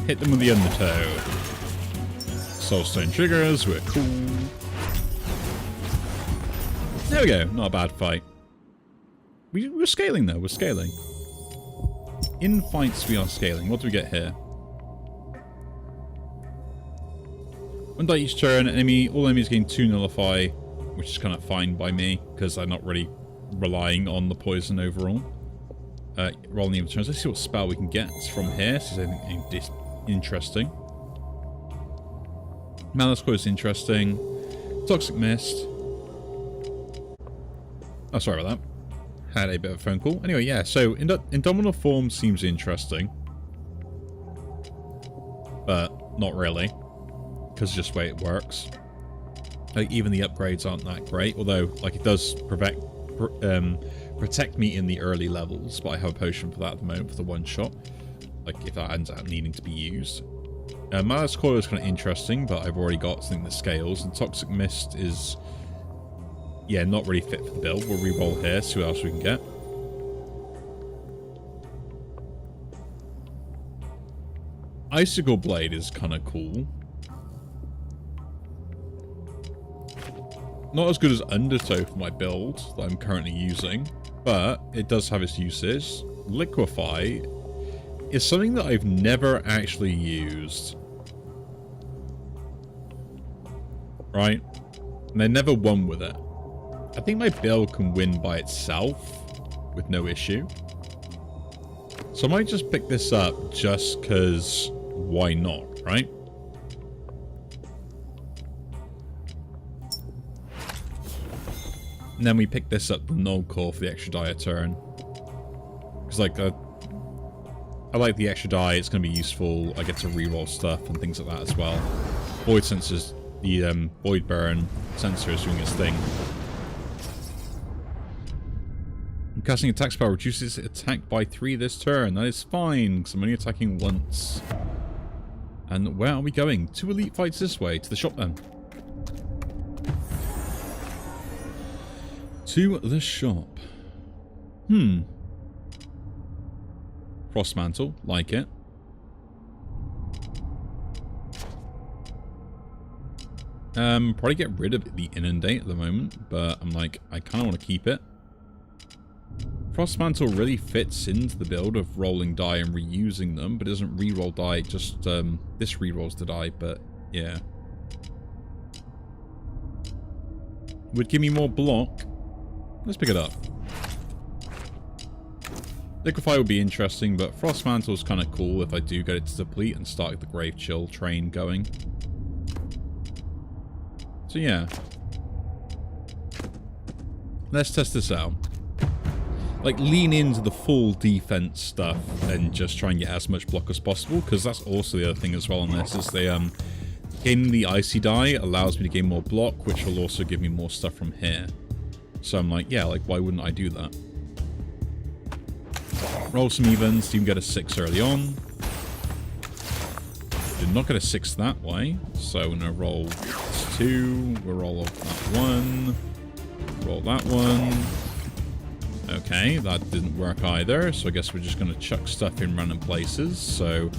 Hit them with the undertow. Soul stone triggers, we're cool. There we go, not a bad fight. We're scaling though, we're scaling. In fights we are scaling. What do we get here? 1 die each turn, all enemies gain 2 nullify, which is kind of fine by me, because I'm not really relying on the poison overall. Rolling even turns. Let's see what spell we can get from here. See if there's anything interesting. Malice Coil is interesting. Toxic Mist. Oh, sorry about that. Had a bit of a phone call. Anyway, yeah, so Indomitable Form seems interesting. But not really. Because just the way it works. Like, even the upgrades aren't that great, although like it does protect me in the early levels, but I have a potion for that at the moment for the one shot, like if that ends up needing to be used. Malice Coil is kind of interesting, but I've already got something that scales, and Toxic Mist is, yeah, not really fit for the build. We'll re-roll here, see what else we can get. Icicle Blade is kind of cool. Not as good as Undertow for my build that I'm currently using, but it does have its uses. Liquefy is something that I've never actually used. Right? And I never won with it. I think my build can win by itself with no issue. So I might just pick this up just because why not, right? And then we pick this up, the null core, for the extra die a turn. Because, like, I like the extra die. It's going to be useful. I get to reroll stuff and things like that as well. Void sensors, the Void Burn sensor is doing its thing. I'm casting attack spell. Reduces attack by 3 this turn. That is fine, because I'm only attacking once. And where are we going? 2 elite fights this way. To the shop, then. To the shop. Frost Mantle. Like it. Probably get rid of the Inundate at the moment, but I'm like, I kind of want to keep it. Frost Mantle really fits into the build of rolling die and reusing them, but it doesn't reroll die, just this rerolls the die, but yeah. Would give me more block. Let's pick it up. Liquefy would be interesting, but Frost Mantle is kind of cool if I do get it to deplete and start the Grave Chill train going. So yeah. Let's test this out. Like, lean into the full defense stuff and just try and get as much block as possible, because that's also the other thing as well on this, is they, gaining the Icy die allows me to gain more block, which will also give me more stuff from here. So I'm like, yeah, like, why wouldn't I do that? Roll some evens, you can get a 6 early on. Did not get a 6 that way, so I'm going to roll 2, we'll roll that 1, roll that 1. Okay, that didn't work either, so I guess we're just going to chuck stuff in random places, so...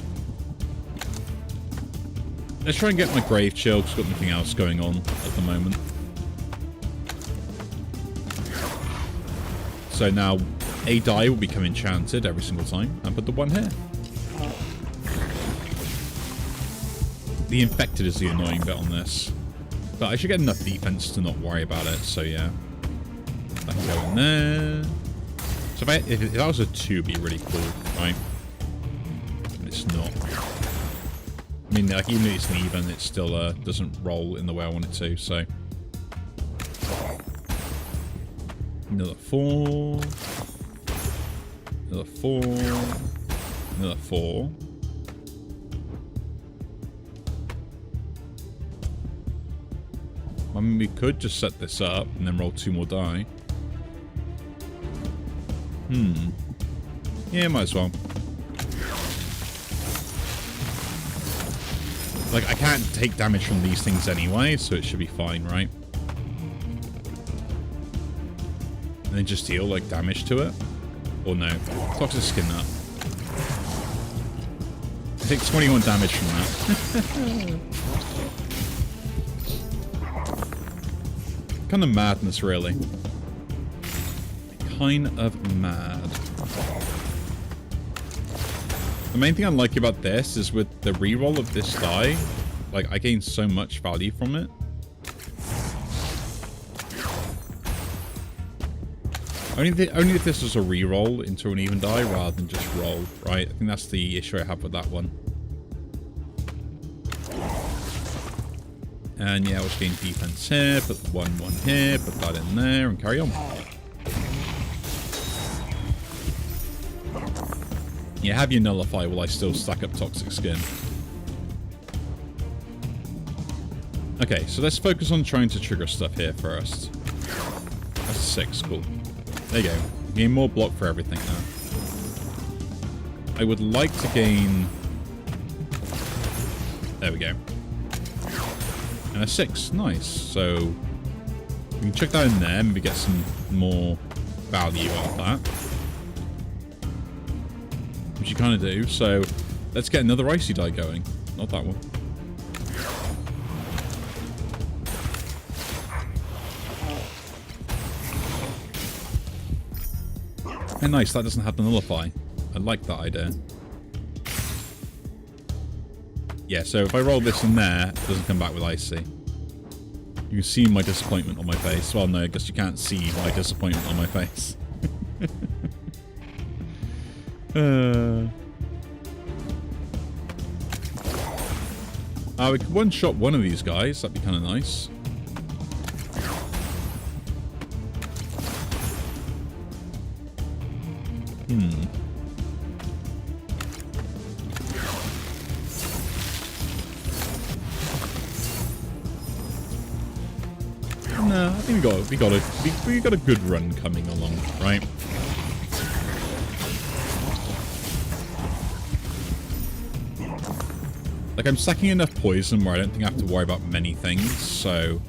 Let's try and get my Grave Chill, because I've got nothing else going on at the moment. So now, a die will become enchanted every single time, and put the 1 here. The Infected is the annoying bit on this. But I should get enough defense to not worry about it, so yeah. I can go in there. So if that was a 2, it'd be really cool, right? But it's not. I mean, like, even if it's an even, it still doesn't roll in the way I want it to, so. Another 4. Another 4. Another 4. I mean, we could just set this up and then roll 2 more die. Yeah, might as well. Like, I can't take damage from these things anyway, so it should be fine, right? And then just deal, like, damage to it. Or no. Toxic Skin that. I take 21 damage from that. Kind of madness, really. Kind of mad. The main thing I like about this is with the reroll of this die, like, I gain so much value from it. Only if this was a reroll into an even die rather than just roll, right? I think that's the issue I have with that one. And yeah, let's gain defense here, put the 1/1 here, put that in there, and carry on. Yeah, have your nullify while I still stack up Toxic Skin. Okay, so let's focus on trying to trigger stuff here first. That's 6, cool. There you go. Gain more block for everything now. I would like to gain... There we go. And a 6, nice. So we can check that in there, maybe get some more value out of that. Which you kind of do, so let's get another Icy die going. Not that one. And nice, that doesn't have the nullify. I like that idea. Yeah, so if I roll this in there, it doesn't come back with icy. You can see my disappointment on my face. Well, no, I guess you can't see my disappointment on my face. We could one-shot one of these guys. That'd be kind of nice. No, I think we got a good run coming along, right? Like, I'm stacking enough poison where I don't think I have to worry about many things, so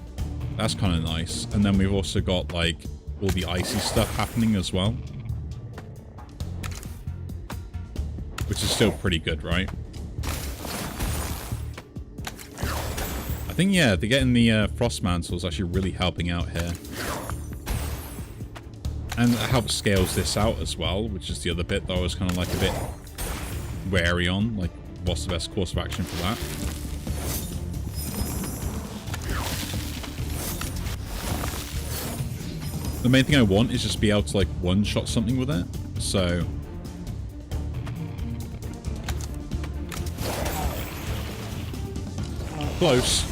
that's kind of nice. And then we've also got, like, all the icy stuff happening as well. Which is still pretty good, right? I think, yeah, getting the Frost Mantle is actually really helping out here. And it helps scales this out as well, which is the other bit that I was kind of like a bit wary on. Like, what's the best course of action for that? The main thing I want is just be able to, like, one-shot something with it. So... close.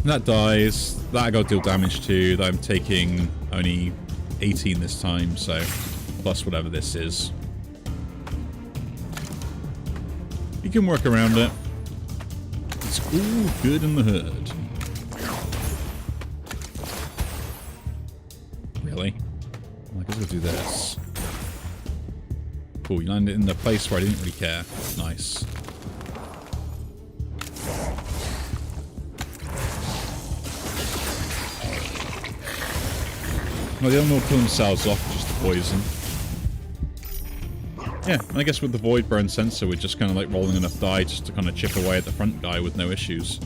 And that dies. That I got to deal damage to. That I'm taking only 18 this time, so plus whatever this is. You can work around it. It's all good in the hood. Really? Well, I guess we'll do this. Cool, you landed in the place where I didn't really care. Nice. Well, the other one will kill themselves off, just the poison. Yeah, and I guess with the Void Burn Sensor, we're just kind of like rolling enough die just to kind of chip away at the front guy with no issues.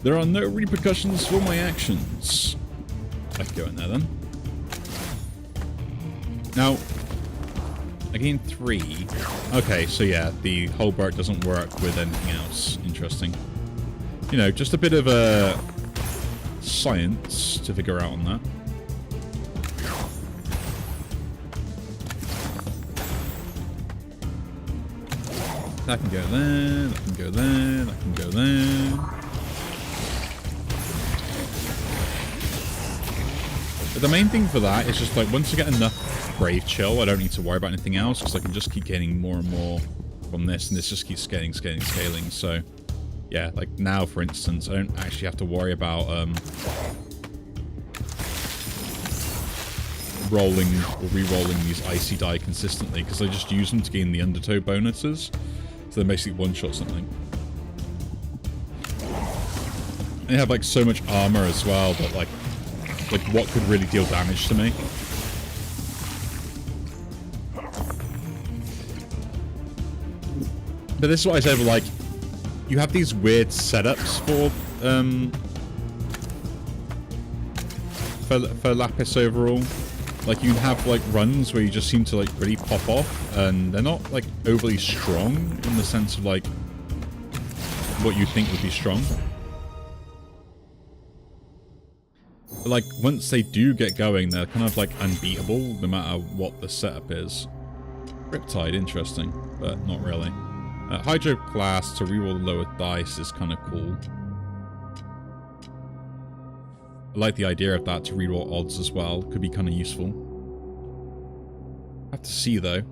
There are no repercussions for my actions. I can go in there then. Now, I gained 3. Okay, so yeah, the Holbert doesn't work with anything else. Interesting. You know, just a bit of a science to figure out on that. That can go there, that can go there, that can go there. But the main thing for that is just like, once I get enough Brave Chill, I don't need to worry about anything else, because I can just keep getting more and more from this, and this just keeps scaling. So, yeah, like now, for instance, I don't actually have to worry about rolling or re-rolling these icy die consistently, because I just use them to gain the undertow bonuses. So they basically one-shot something. And they have like so much armor as well, that like what could really deal damage to me. But this is what I said, like, you have these weird setups for Lapis overall. Like, you have, like, runs where you just seem to, like, really pop off, and they're not, like, overly strong in the sense of, like, what you think would be strong. But, like, once they do get going, they're kind of, like, unbeatable, no matter what the setup is. Riptide, interesting, but not really. Hydroblast to reroll the lower dice is kind of cool. I like the idea of that to reroll odds as well. Could be kind of useful. Have to see though.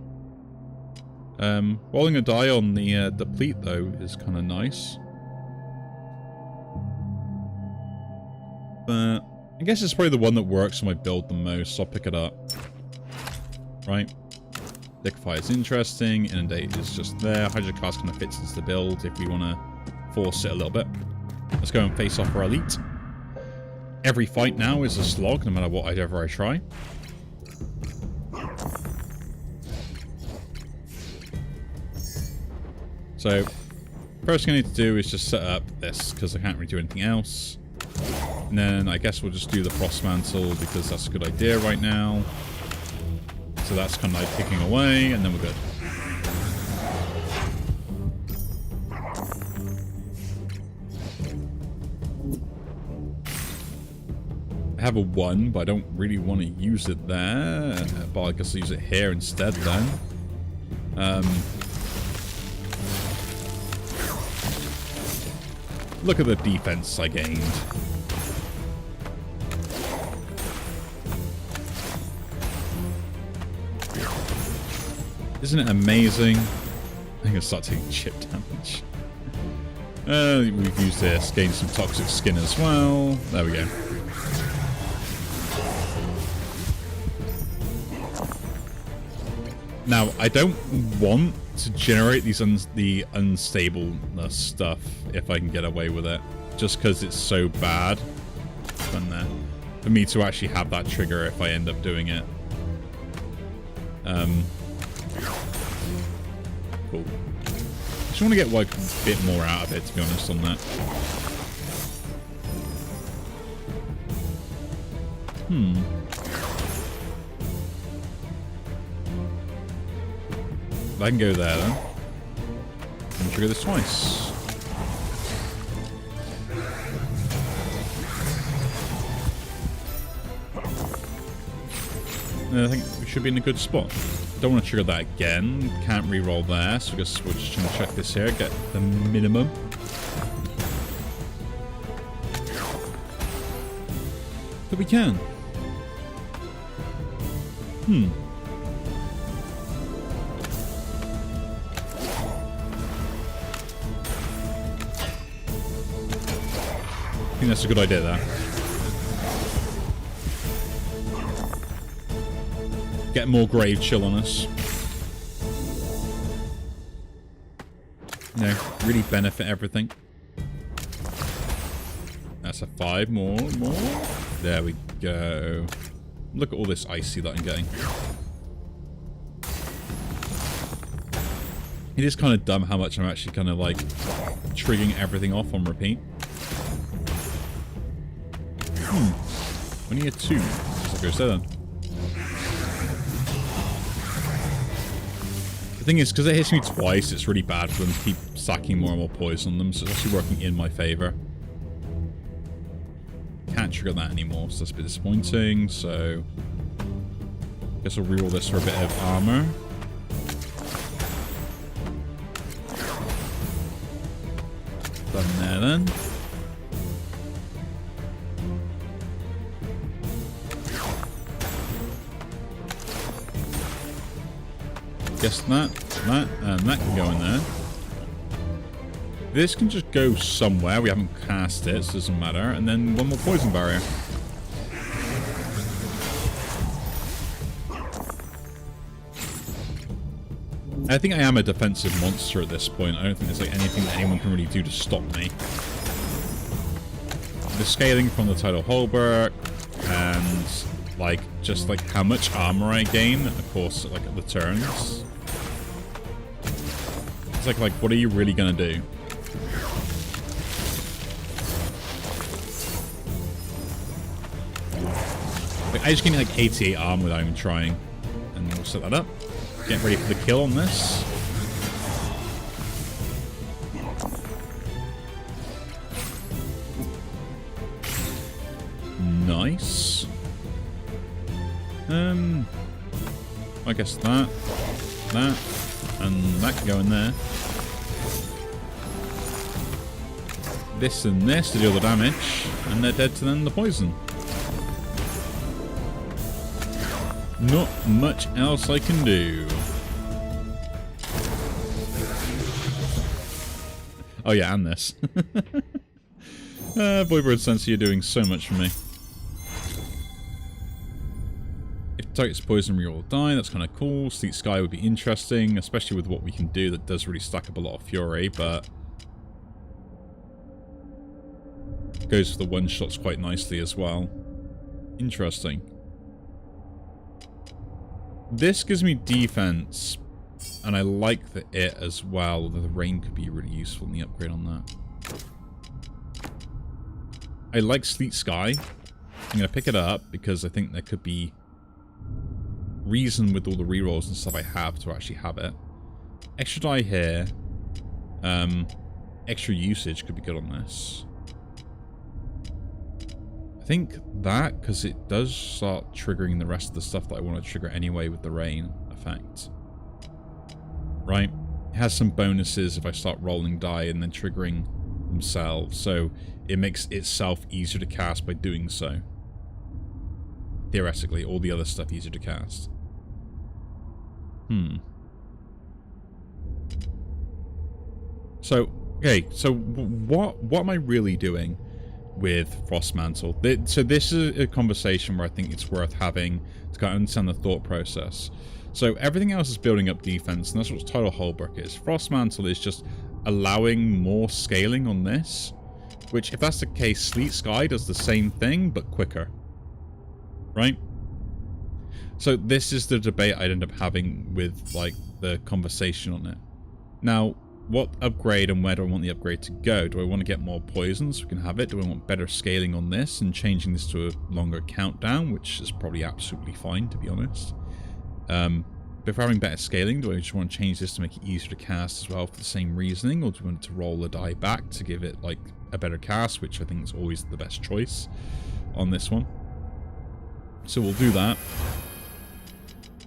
Rolling a die on the deplete though is kind of nice. But I guess it's probably the one that works on my build the most, so I'll pick it up. Right? Liquefy is interesting. Inundate is just there. Hydroclast kind of fits into the build if we want to force it a little bit. Let's go and face off our elite. Every fight now is a slog, no matter what ever I try. So, first thing I need to do is just set up this, because I can't really do anything else. And then I guess we'll just do the Frost Mantle, because that's a good idea right now. So that's kind of like ticking away, and then we're good. I have a 1, but I don't really want to use it there. But I guess I'll use it here instead then. Look at the defense I gained. Isn't it amazing? I'm gonna start taking chip damage. We've used this, gained some toxic skin as well. There we go. Now, I don't want to generate the unstableness stuff if I can get away with it. Just because it's so bad for me to actually have that trigger if I end up doing it. Cool. Just want to get like a bit more out of it, to be honest, on that. I can go there then. And trigger this twice. I think we should be in a good spot. Don't want to trigger that again. Can't re-roll there, so I guess we're just trying to check this here, get the minimum. But we can. I think that's a good idea there. Get more grave chill on us. You know, really benefit everything. That's a 5 more. There we go. Look at all this icy that I'm getting. It is kind of dumb how much I'm actually kind of like triggering everything off on repeat. Only a 2. Just goes there then. The thing is, because it hits me twice, it's really bad for them to keep stacking more and more poison on them, so it's actually working in my favor. Can't trigger that anymore, so that's a bit disappointing, so I guess I'll reroll this for a bit of armor. Done there then. Guess that, and that can go in there. This can just go somewhere. We haven't cast it, so it doesn't matter. And then one more poison barrier. I think I am a defensive monster at this point. I don't think there's like anything that anyone can really do to stop me. The scaling from the tidal Holberg and like just like how much armor I gain, of course, like at the turns. It's like what are you really gonna do? Like, I just gain like 88 armor without even trying, and we'll set that up. Get ready for the kill on this. Nice. I guess that, and that can go in there. This and this to deal the damage, and they're dead to then the poison. Not much else I can do. Oh yeah, and this. Voidbird Sensor, you're doing so much for me. If target's poison, we all die. That's kind of cool. Sleet Sky would be interesting, especially with what we can do. That does really stack up a lot of fury, but goes for the one-shots quite nicely as well. Interesting. This gives me defense, and I like the it as well. The rain could be really useful in the upgrade on that. I like Sleet Sky. I'm going to pick it up because I think there could be reason with all the rerolls and stuff I have to actually have it. Extra die here. Extra usage could be good on this. I think that, because it does start triggering the rest of the stuff that I want to trigger anyway with the rain effect. Right? It has some bonuses if I start rolling die and then triggering themselves, so it makes itself easier to cast by doing so. Theoretically, all the other stuff easier to cast. So, okay, so what am I really doing with Frost Mantle? So this is a conversation where I think it's worth having to kind of understand the thought process. So everything else is building up defense, and that's what Tidal Hullbrook is. Frost Mantle is just allowing more scaling on this, which, if that's the case, Sleet Sky does the same thing, but quicker. Right? So this is the debate I'd end up having with, like, the conversation on it. Now, what upgrade and where do I want the upgrade to go? Do I want to get more poison so we can have it? Do I want better scaling on this and changing this to a longer countdown, which is probably absolutely fine, to be honest. But if we're having better scaling, do I just want to change this to make it easier to cast as well for the same reasoning? Or do we want it to roll the die back to give it, like, a better cast, which I think is always the best choice on this one. So we'll do that.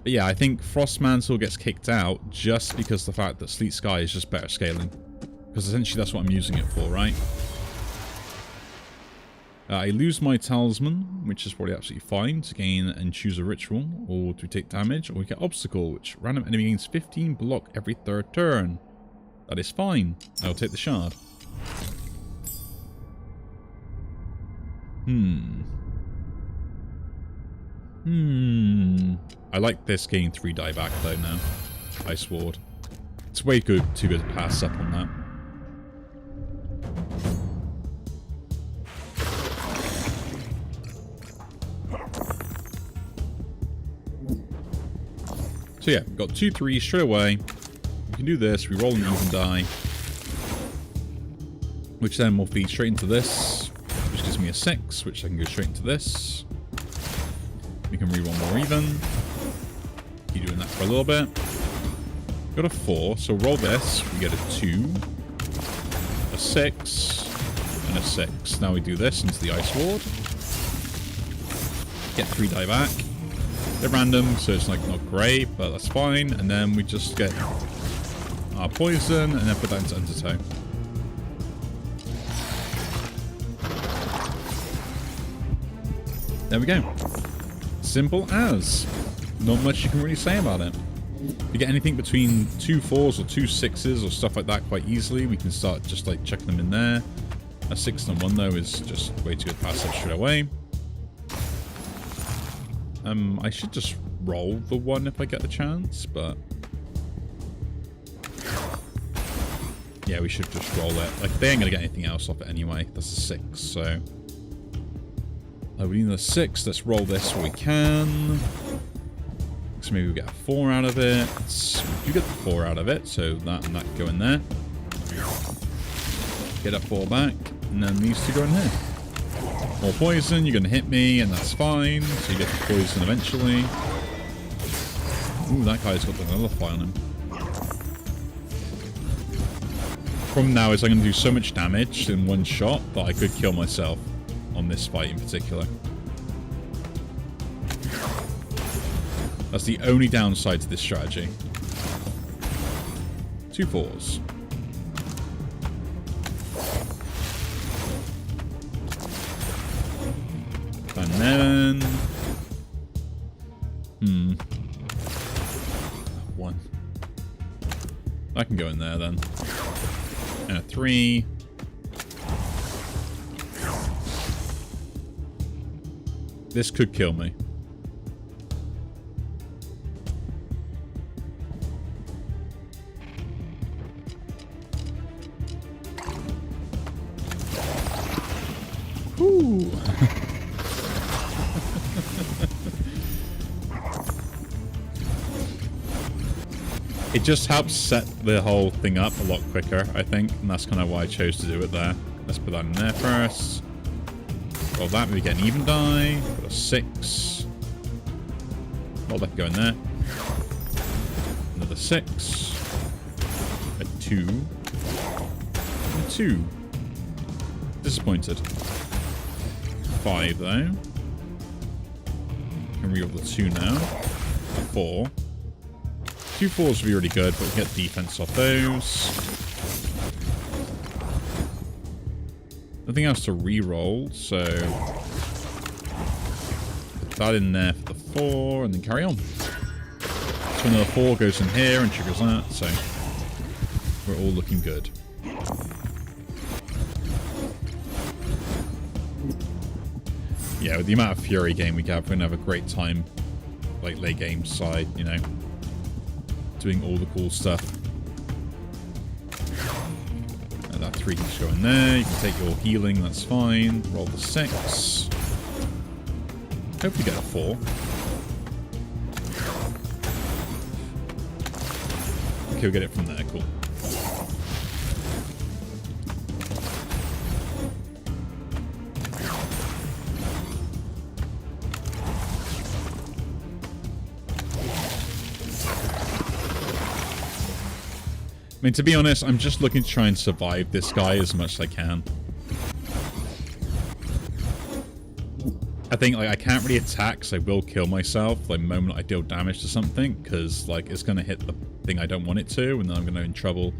But yeah, I think Frost Mantle gets kicked out just because the fact that Sleet Sky is just better scaling. Because essentially that's what I'm using it for, right? I lose my Talisman, which is probably absolutely fine to gain and choose a ritual, or to take damage, or we get Obstacle, which random enemy gains 15 block every 3rd turn. That is fine. I'll take the shard. I like this getting 3 die back though now. Ice Ward. It's way too good to pass up on that. So yeah, we've got 2 3s straight away. We can do this, we roll an even die. Which then will feed straight into this, which gives me a 6, which I can go straight into this. We can reroll more even. Keep doing that for a little bit. Got a 4, so roll this, we get a 2, a 6, and a 6. Now we do this into the Ice Ward. Get 3 die back. They're random, so it's like not great, but that's fine. And then we just get our poison and then put that into Undertow. There we go. Simple as. Not much you can really say about it. If you get anything between 2 4s or 2 6s or stuff like that quite easily, we can start just like chucking them in there. A 6 and a 1 though is just way too good to pass up straight away. I should just roll the 1 if I get the chance, but yeah, we should just roll it. Like, they ain't gonna get anything else off it anyway. That's a 6, so we need a 6. Let's roll this so we can. So maybe we get a 4 out of it. You get the 4 out of it, so that and that go in there. Get a 4 back, and then these 2 go in here. More poison, you're going to hit me, and that's fine. So you get the poison eventually. Ooh, that guy's got the nullify on him. Problem now is I'm going to do so much damage in one shot that I could kill myself on this fight in particular. That's the only downside to this strategy. 2 4s. And then 1. I can go in there then. And a 3. This could kill me. Ooh. It just helps set the whole thing up a lot quicker, I think, and that's kind of why I chose to do it there. Let's put that in there first. Roll that, we get an even die. Got a 6. Well, that can go in there. Another 6. A 2. And a 2. Disappointed. 5 though. Can reroll the 2 now. 4. 2 4s would be really good, but we'll get defense off those. Nothing else to reroll, so that in there for the 4, and then carry on. So another 4 goes in here and triggers that, so we're all looking good. Yeah, with the amount of Fury game we have, we're going to have a great time, like late game side, you know, doing all the cool stuff. And that 3 can just go in there. You can take your healing, that's fine. Roll the 6. Hopefully get a 4. Okay, we'll get it from there, cool. I mean, to be honest, I'm just looking to try and survive this guy as much as I can. I think, like, I can't really attack, so I will kill myself the moment I deal damage to something, because, like, it's going to hit the thing I don't want it to, and then I'm going to be in trouble.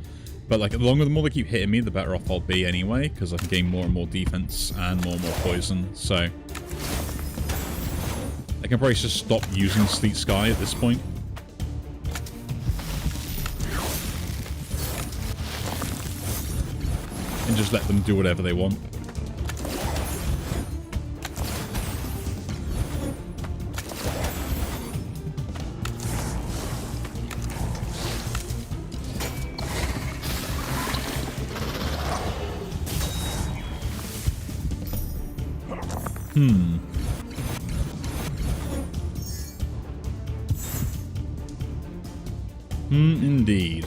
But, like, the more they keep hitting me, the better off I'll be anyway, because I can gain more and more defense and more poison, so I can probably just stop using Sleet Sky at this point. And just let them do whatever they want. Indeed.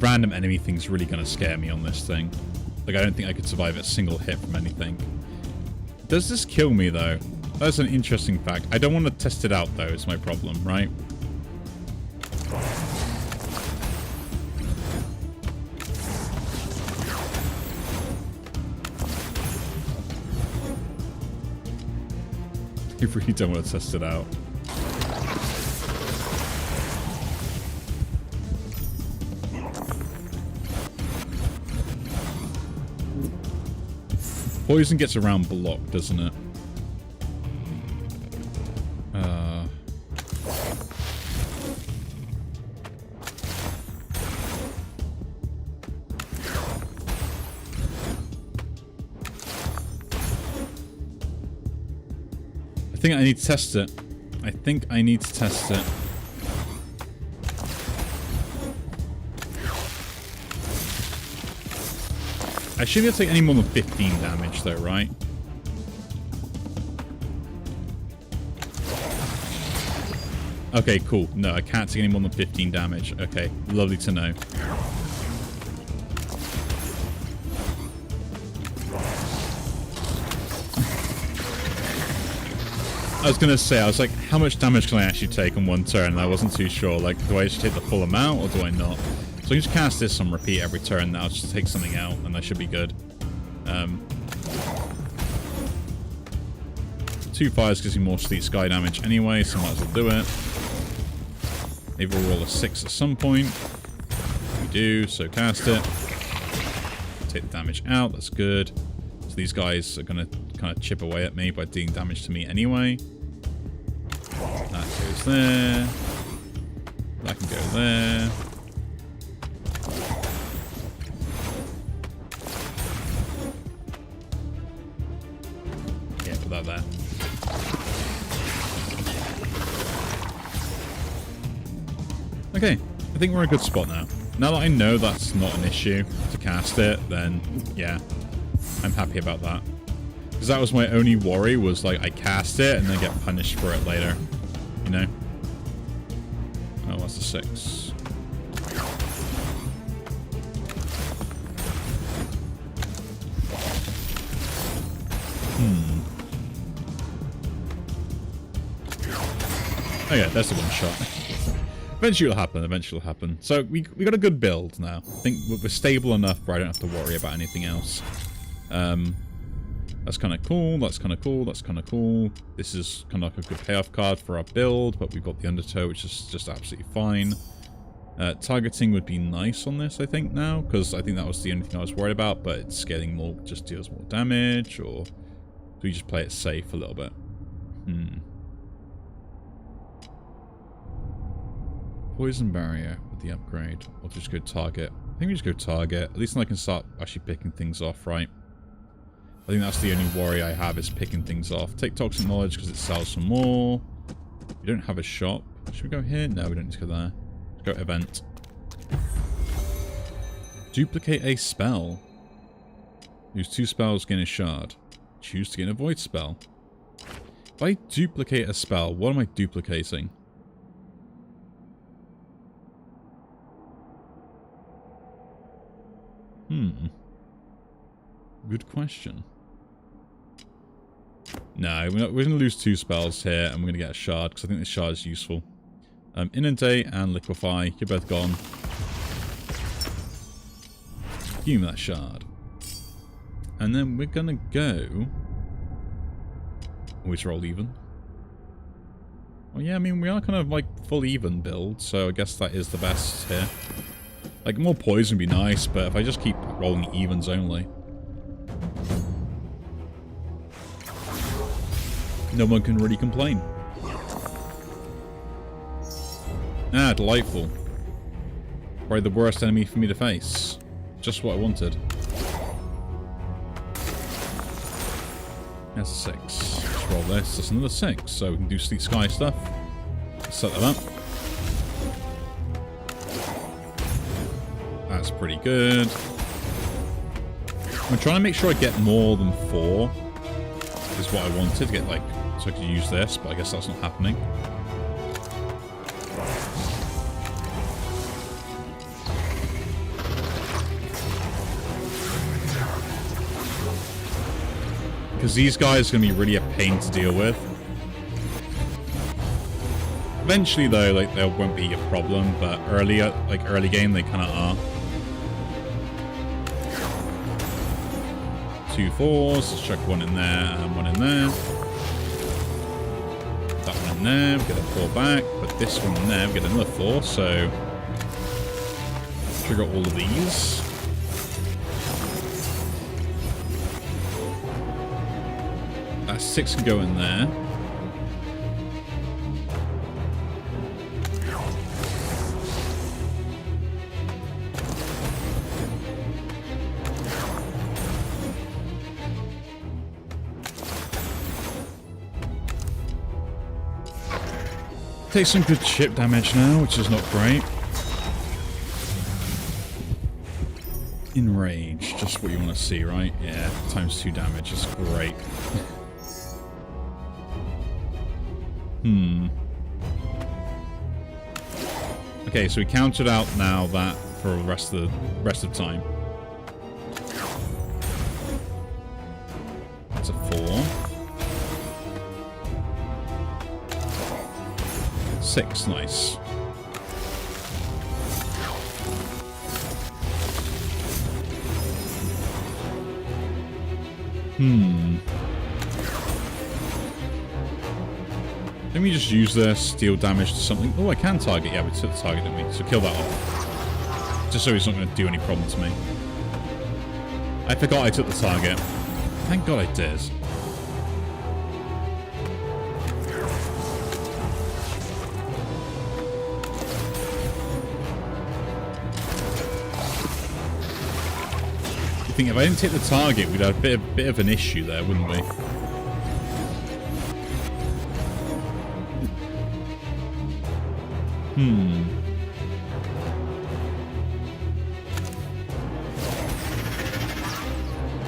Random enemy thing's really going to scare me on this thing. Like, I don't think I could survive a single hit from anything. Does this kill me, though? That's an interesting fact. I don't want to test it out, though, is my problem, right? I really don't want to test it out. Poison gets around block, doesn't it? I think I need to test it. I think I need to test it. I shouldn't take any more than 15 damage though, right? Okay, cool. No, I can't take any more than 15 damage. Okay, lovely to know. I was going to say, I was like, how much damage can I actually take on one turn? And I wasn't too sure. Like, do I actually take the full amount or do I not? So I can just cast this on repeat every turn now, just to take something out, and that should be good. 2 fires gives you more Sleet Sky damage anyway, so might as well do it. Maybe we'll roll a 6 at some point. We do, so cast it. Take the damage out, that's good. So these guys are going to kind of chip away at me by dealing damage to me anyway. That goes there. That can go there. That there. Okay, I think we're in a good spot now. Now that I know that's not an issue to cast it, then yeah, I'm happy about that. Because that was my only worry, was like I cast it and then get punished for it later. You know? Oh, that's a 6. Oh yeah, that's the one shot. Eventually it'll happen, eventually it'll happen. So we got a good build now. I think we're stable enough where I don't have to worry about anything else. That's kind of cool, that's kind of cool, that's kind of cool. This is kind of like a good payoff card for our build, but we've got the undertow, which is just absolutely fine. Targeting would be nice on this, I think, now, because I think that was the only thing I was worried about, but it's getting more, just deals more damage, or do we just play it safe a little bit? Poison barrier with the upgrade, or just go target. I think we just go target, at least then I can start actually picking things off, right? I think that's the only worry I have, is picking things off. Take toxic knowledge because it sells some more. We don't have a shop. Should we go here? No, we don't need to go there. Let's go event. Duplicate a spell. Use 2 spells, gain a shard. Choose to gain a void spell. If I duplicate a spell, what am I duplicating? Good question. No, we're going to lose 2 spells here, and we're going to get a shard, because I think this shard is useful. Inundate and Liquefy, you're both gone. Give me that shard. And then we're going to go... Always roll even. Well, yeah, I mean, we are kind of like full even build, so I guess that is the best here. Like, more poison would be nice, but if I just keep rolling evens only... No one can really complain. Ah, delightful. Probably the worst enemy for me to face. Just what I wanted. That's a 6. Let's roll this. That's another 6. So we can do Sleek Sky stuff. Set that up. That's pretty good. I'm trying to make sure I get more than 4. Is what I wanted to get, like, so I could use this, but I guess that's not happening. Because these guys are going to be really a pain to deal with. Eventually, though, like, there won't be a problem, but earlier, like, early game, they kind of are. 2 4s, let's chuck 1 in there and 1 in there. That 1 in there, we get a 4 back, but this one in there, we get another 4, so... Trigger all of these. That 6 can go in there. Take some good chip damage now, which is not great. Enrage, just what you want to see, right? Yeah, times 2 damage is great. Okay, so we counted out now that for the rest of time. That's a 4. 6, nice. Let me just use this, deal damage to something. Oh, I can target. Yeah, we took the target, didn't we? So kill that off. Just so he's not going to do any problem to me. I forgot I took the target. Thank God I did. I think if I didn't take the target, we'd have a bit of an issue there, wouldn't we?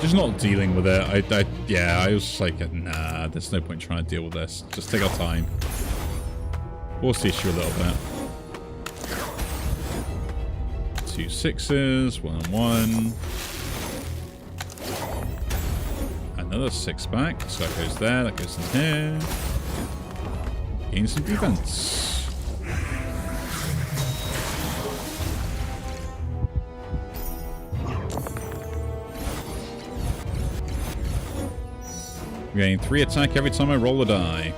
Just not dealing with it. Yeah, I was just like, nah, there's no point trying to deal with this. Just take our time. Force the issue a little bit. 2 6s, 1 and 1. Another 6 back, so that goes there, that goes in here. Gain some defense. Gain 3 attack every time I roll a die.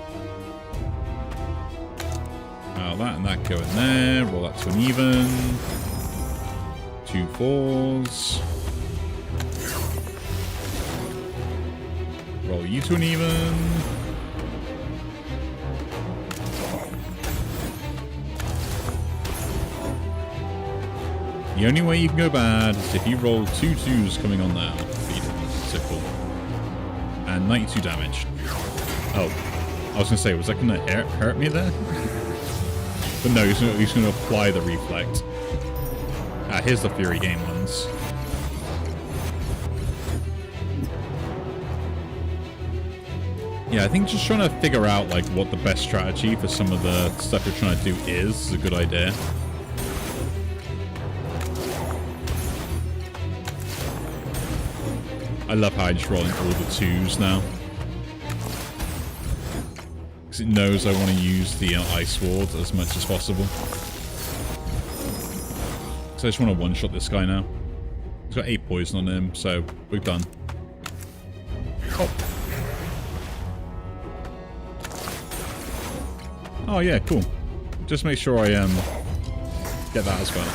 That and that go in there. Roll that to an even. 2 4s. Roll you to an even. The only way you can go bad is if you roll 2 2s coming on now. So cool. And 92 damage. Oh, I was going to say, was that going to hurt me there? But no, he's going to apply the reflect. Here's the Fury game ones. Yeah, I think just trying to figure out like what the best strategy for some of the stuff you're trying to do is a good idea. I love how I just roll in all the 2s now. Because it knows I want to use the Ice Sword as much as possible. So I just want to one-shot this guy now. He's got 8 poison on him, so we're done. Oh. Oh yeah, cool. Just make sure I get that as well.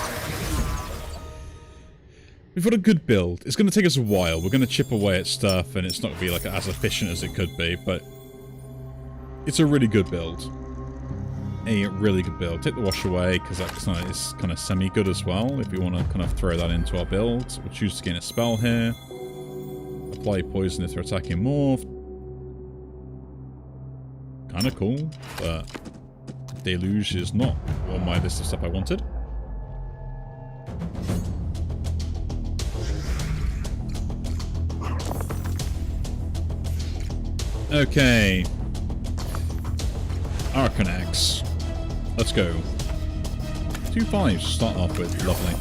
We've got a good build. It's going to take us a while. We're going to chip away at stuff, and it's not going to be like as efficient as it could be, but it's a really good build. A really good build. Take the wash away, because that's kind of semi-good as well, if we want to kind of throw that into our build. We'll choose to gain a spell here. Apply poison if they're attacking more. Kind of cool, but Deluge is not on my list of stuff I wanted. Okay. Arcanax. Let's go. 2 5s to start off with. Lovely.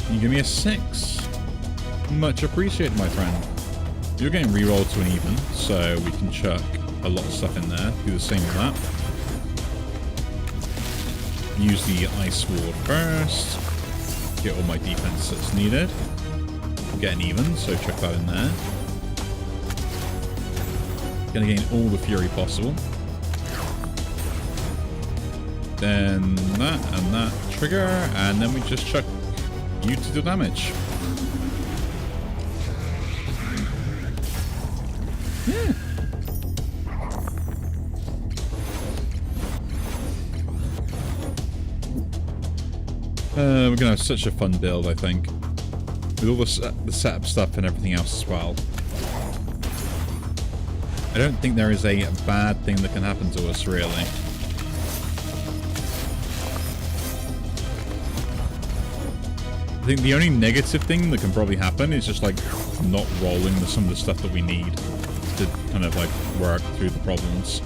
Can you give me a 6? Much appreciated, my friend. You're getting rerolled to an even, so we can chuck a lot of stuff in there. Do the same with that. Use the Ice Sword first. Get all my defense that's needed. Get an even, so chuck that in there. Gonna gain all the fury possible. Then that and that trigger, and then we just chuck you to do damage. Yeah. We're gonna have such a fun build, I think, with all the setup stuff and everything else as well. I don't think there is a bad thing that can happen to us, really. I think the only negative thing that can probably happen is just like not rolling some of the stuff that we need to kind of like work through the problems.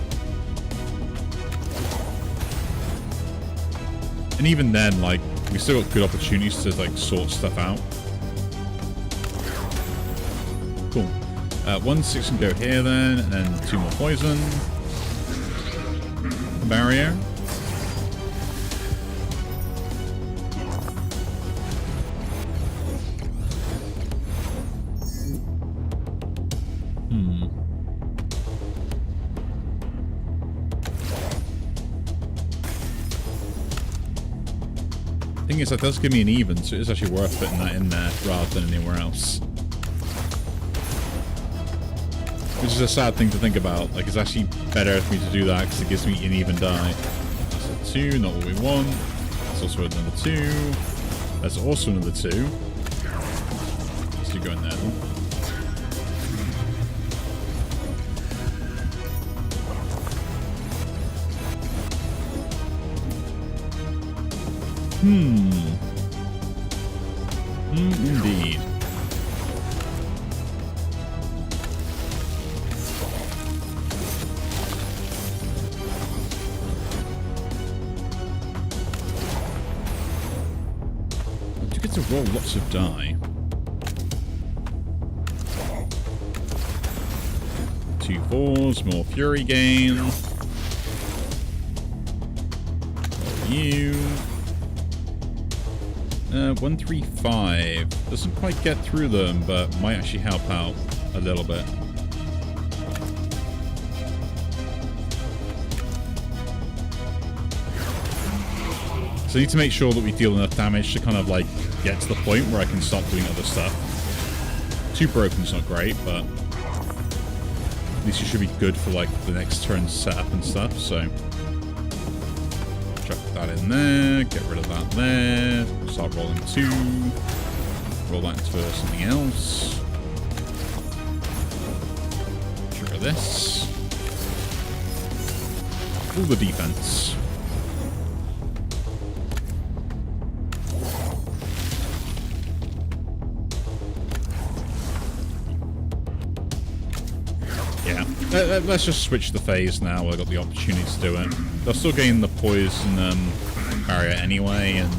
And even then, like, we still got good opportunities to like sort stuff out. Cool. 1 6 can go here then, and then 2 more poison. Barrier. Thing is, that does give me an even, so it is actually worth putting that in there rather than anywhere else. Which is a sad thing to think about. Like, it's actually better for me to do that because it gives me an even die. That's a 2, not what we want. That's also another 2. That's also another 2. Let's do go in there then. Indeed. do get to roll lots of die. 2 4s, more fury gain. Roll you. 1 3 5. Doesn't quite get through them, but might actually help out a little bit. So I need to make sure that we deal enough damage to kind of like get to the point where I can start doing other stuff. 2 broken's not great, but at least you should be good for like the next turn's setup and stuff, so chuck that in there, get rid of that there, start rolling 2, roll that into something else, trigger this, all the defense. Yeah, let's just switch the phase now. I got the opportunity to do it. They'll still gain the poison barrier anyway, and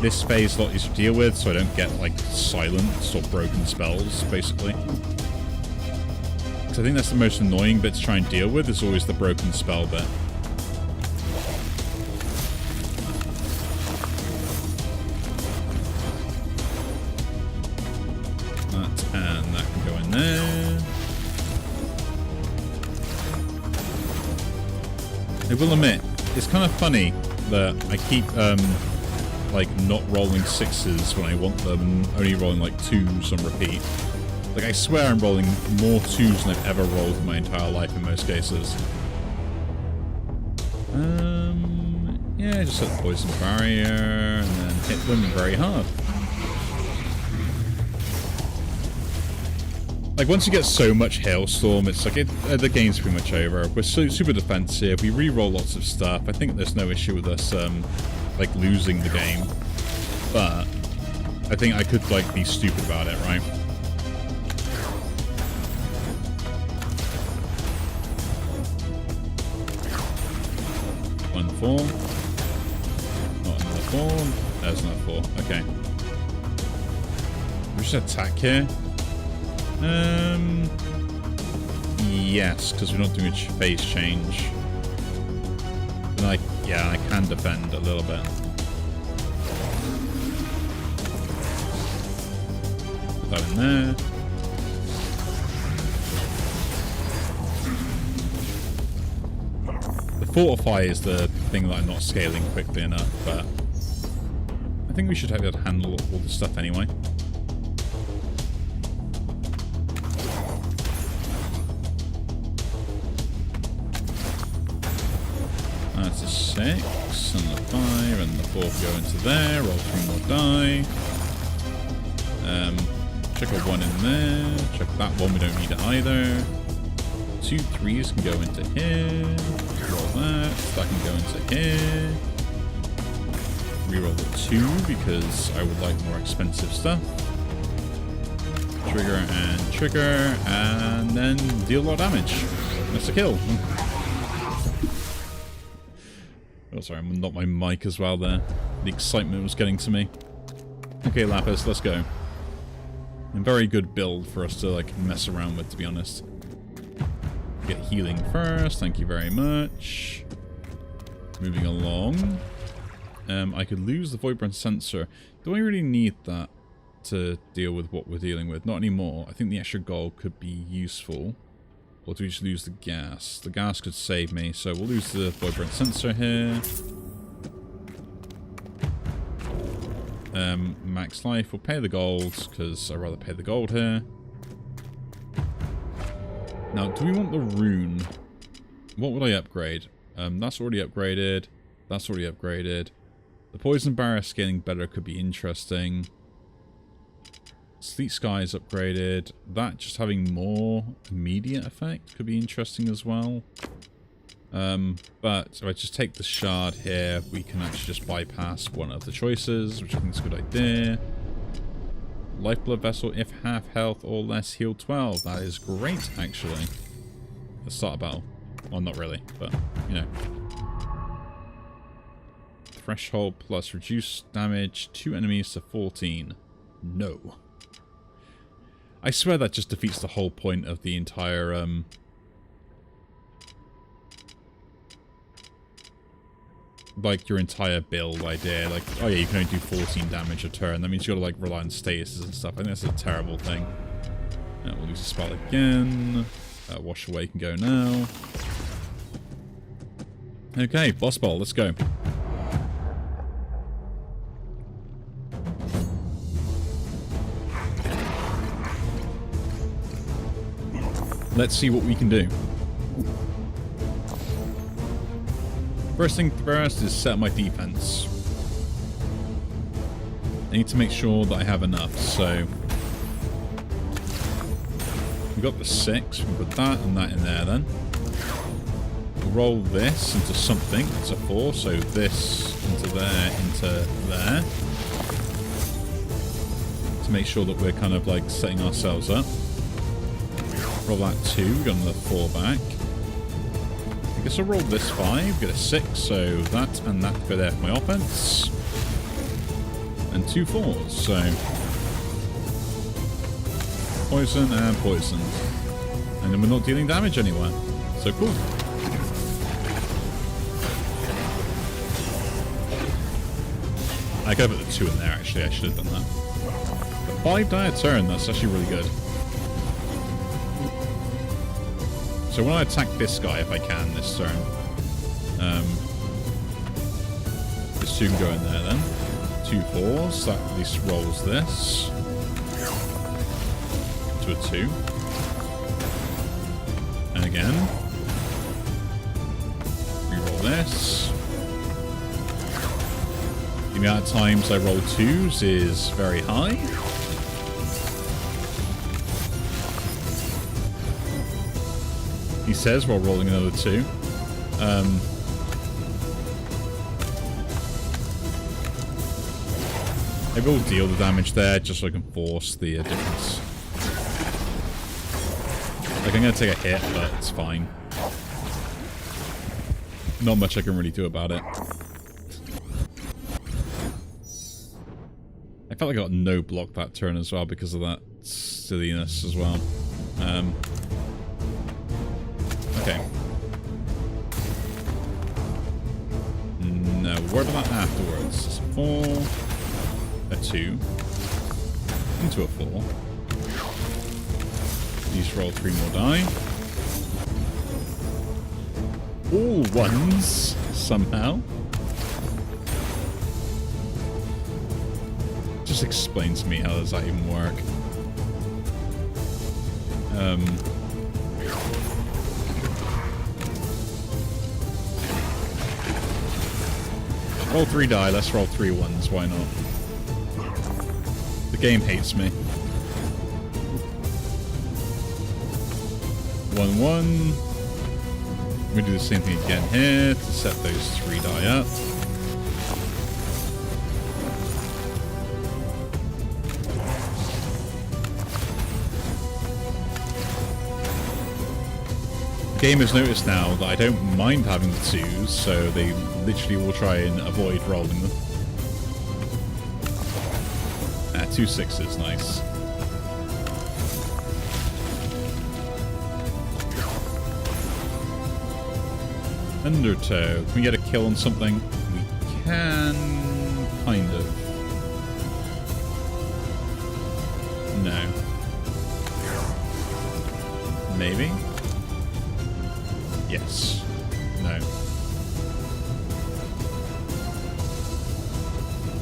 this phase is a lot easier to deal with, so I don't get like silenced or broken spells, basically. Because I think that's the most annoying bit to try and deal with, is always the broken spell bit. That and that can go in there. I will admit, it's kind of funny that I keep, like, not rolling 6s when I want them, and only rolling, like, 2s on repeat. Like, I swear I'm rolling more 2s than I've ever rolled in my entire life in most cases. Yeah, just set the poison barrier, and then hit them very hard. Like, once you get so much Hailstorm, it's like, the game's pretty much over. We're super defensive, we re-roll lots of stuff. I think there's no issue with us, like, losing the game. But I think I could, like, be stupid about it, right? One 4. Not another 4. There's another 4. Okay. We should attack here. Yes, because we're not doing a phase change. And yeah, I can defend a little bit. Put that in there. The fortify is the thing that I'm not scaling quickly enough, but I think we should have to handle all the stuff anyway. That's a 6, and the 5, and the 4 go into there. Roll 3 more die. Check a 1 in there. Check that one, we don't need it either. 2 3s can go into here. Roll that. That can go into here. Reroll the 2 because I would like more expensive stuff. Trigger and trigger, and then deal a lot of damage. That's a kill. Oh, sorry, I'm not my mic as well there. The excitement was getting to me. Okay, Lapis, let's go. A very good build for us to, like, mess around with, to be honest. Get healing first, thank you very much. Moving along. I could lose the Voidbrand sensor. Do I really need that to deal with what we're dealing with? Not anymore. I think the extra gold could be useful. Or do we just lose the gas? The gas could save me, so we'll lose the Voidbrand sensor here. Max life, we'll pay the gold, because I'd rather pay the gold here. Now, do we want the rune? What would I upgrade? That's already upgraded. That's already upgraded. The poison barrier scaling better could be interesting. Sleet Sky is upgraded. That just having more immediate effect could be interesting as well. But if I just take the shard here, we can actually just bypass one of the choices, which I think is a good idea. Lifeblood Vessel, if half health or less, heal 12. That is great, actually. Let's start a battle. Well, not really, but, you know. threshold plus reduce damage 2 enemies to 14. No. I swear that just defeats the whole point of the entire, like, your entire build idea. Like, oh yeah, you can only do 14 damage a turn. That means you gotta, like, rely on statuses and stuff. I think that's a terrible thing. We'll use the spell again. Wash away can go now. Okay, boss ball, let's go. Let's see what we can do. First thing first is set my defense. I need to make sure that I have enough, so... we got the 6, we put that and that in there then. We'll roll this into something, it's a 4, so this into there. To make sure that we're kind of like setting ourselves up. Roll that 2, we got another 4 back. I guess I'll roll this 5, get a 6, so that and that go there for my offense. And 2 4s, so... poison and poison. And then we're not dealing damage anywhere. So cool. I could have put the 2 in there actually, I should have done that. But 5 die a turn, that's actually really good. So when I attack this guy, if I can, this turn, this 2 can go in there then. 2 4s, that at least rolls this. To a 2. And again. Reroll this. The amount of times I roll 2s is very high. He says while rolling another 2. I will deal the damage there just so I can force the difference. Like, I'm going to take a hit, but it's fine. Not much I can really do about it. I felt like I got no block that turn as well because of that silliness as well. Okay. No, what about afterwards? It's a 4, a 2, into a 4. These roll 3 more die. All 1s, somehow. Just explain to me how does that even work. Roll 3 die, let's roll 3 1s, why not? The game hates me. 1 1. We do the same thing again here to set those 3 die up. The game has noticed now that I don't mind having the 2s, so they literally will try and avoid rolling them. 2 6s, nice. Undertow. Can we get a kill on something? We can... kind of. No. Maybe? Yes. No.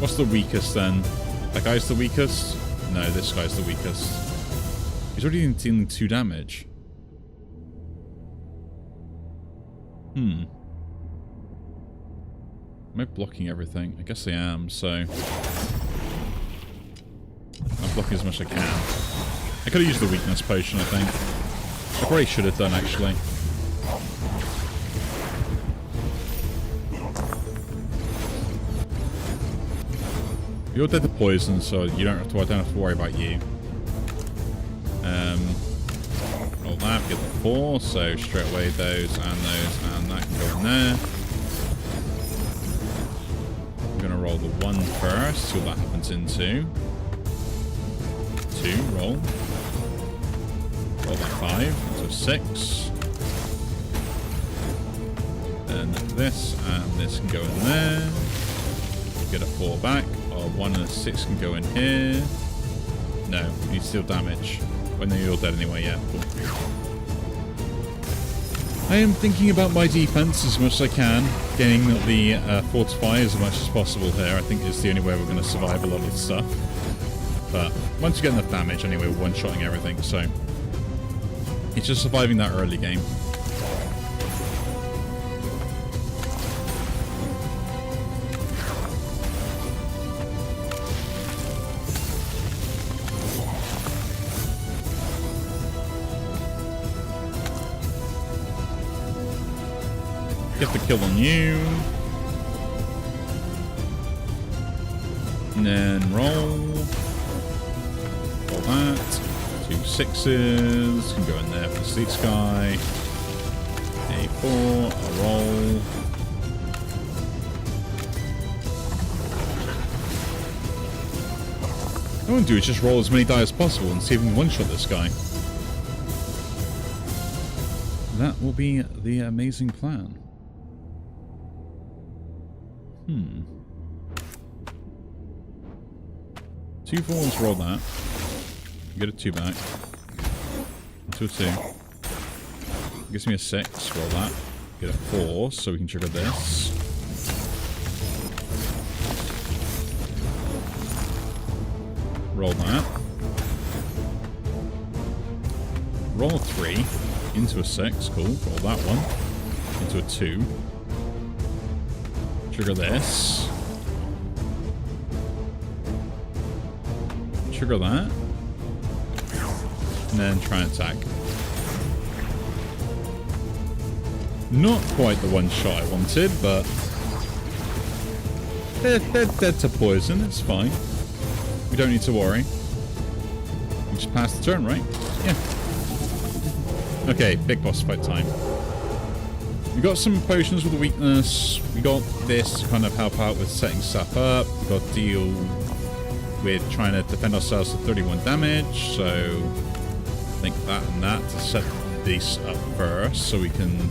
What's the weakest then? That guy's the weakest? No, this guy's the weakest. He's already dealing 2 damage. Am I blocking everything? I guess I am, so... I'm blocking as much as I can. I could have used the weakness potion, I think. I probably should have done, actually. You're dead to poison, so you don't have to. I don't have to worry about you. Roll that, get the 4, so straight away those, and that can go in there. roll the 1 first, see what that happens into. 2, roll. Roll that 5, into a 6. And this and this can go in there. Get a 4 back. Or 1 and a 6 can go in here. No, you need to deal damage. Well, no, you're dead anyway, yeah. Cool. I am thinking about my defense as much as I can. Getting the fortify as much as possible here, I think, is the only way we're going to survive a lot of stuff. But once you get enough damage, anyway, we're one-shotting everything, so it's just surviving that early game. Get the kill on you. And then roll. Roll that. 2 6s. Can go in there for the Sleep Sky. A4. A roll. What I want to do is just roll as many die as possible and see if we can one-shot this guy. That will be the amazing plan. 2 4s, roll that. Get a 2 back. Into a 2. Gives me a 6, roll that. Get a 4, so we can trigger this. Roll that. Roll a 3. Into a 6, cool. Roll that one. Into a 2. Trigger this. Trigger that. And then try and attack. Not quite the one shot I wanted, but they're to poison, it's fine. We don't need to worry. We just pass the turn, right? Yeah. Okay, big boss fight time. We got some potions with a weakness. We got this to kind of help out with setting stuff up. We got to deal with trying to defend ourselves to 31 damage. So I think that and that to set this up first so we can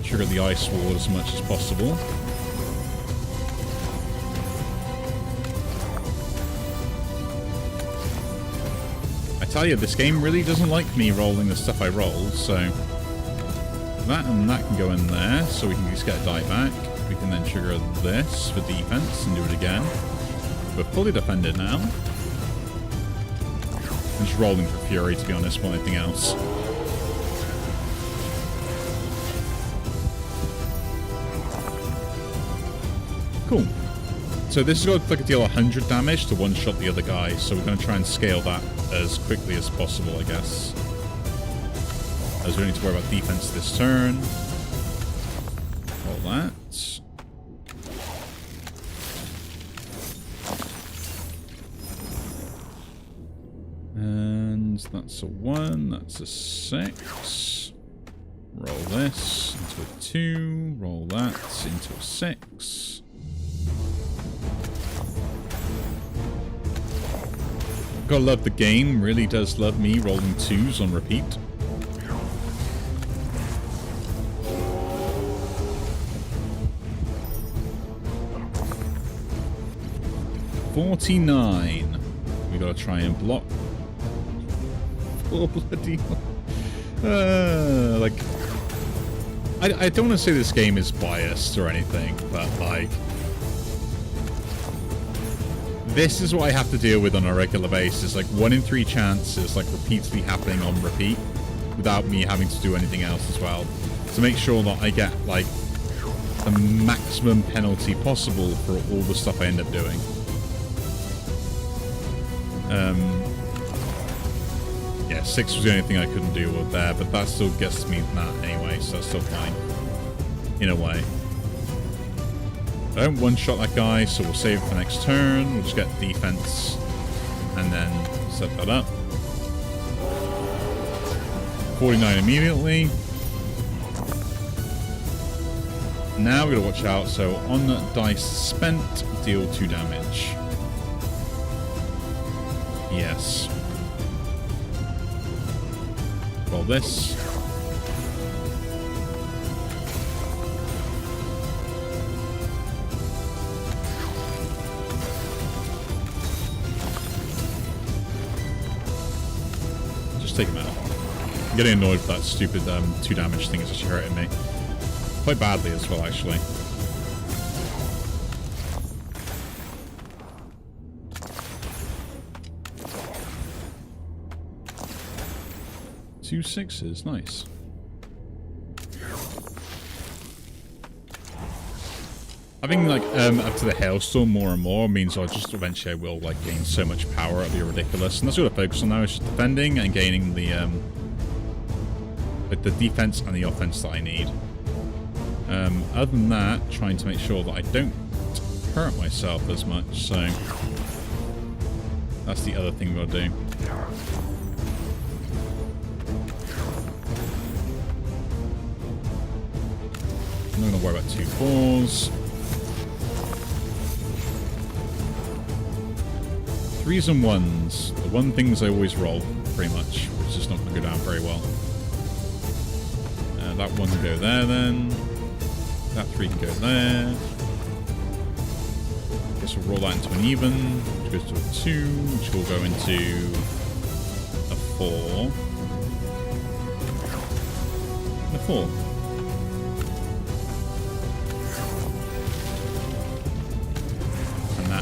trigger the ice wall as much as possible. I tell you, this game really doesn't like me rolling the stuff I roll, so that and that can go in there, so we can just get a die back. We can then trigger this for defense and do it again. We're fully defended now. I'm just rolling for fury, to be honest, more than anything else. Cool. So this is going to like a deal 100 damage to one-shot the other guy, so we're going to try and scale that as quickly as possible, I guess. As we don't need to worry about defense this turn. All that. And that's a 1, that's a 6. Roll this into a 2, roll that into a 6. Gotta love the game, really does love me rolling 2s on repeat. $49. We gotta try and block. Oh, bloody like, I don't want to say this game is biased or anything, but like, this is what I have to deal with on a regular basis. Like 1 in 3 chances, like repeatedly happening on repeat, without me having to do anything else as well, to make sure that I get like the maximum penalty possible for all the stuff I end up doing. Yeah, 6 was the only thing I couldn't deal with there, but that still gets me that anyway, so that's still fine. In a way. I don't one-shot that guy, so we'll save it for next turn. We'll just get defense and then set that up. 49 immediately. Now we gotta watch out. So on dice spent, deal 2 damage. Yes. Roll this. Just take him out. I'm getting annoyed with that stupid 2 damage thing. It's actually hurting me. Quite badly as well, actually. Two 6s, nice. Having like up to the hailstorm more and more means I just eventually I will like gain so much power, it'll be ridiculous. And that's what I focus on now, is just defending and gaining the like the defense and the offense that I need. Other than that, trying to make sure that I don't hurt myself as much, so that's the other thing we'll do. I'm not going to worry about 2 4s. 3s and 1s. The 1 things I always roll, pretty much, which is just not going to go down very well. That 1 can go there then. That 3 can go there. Guess we'll roll that into an even, which goes to a 2, which will go into a 4. And a 4.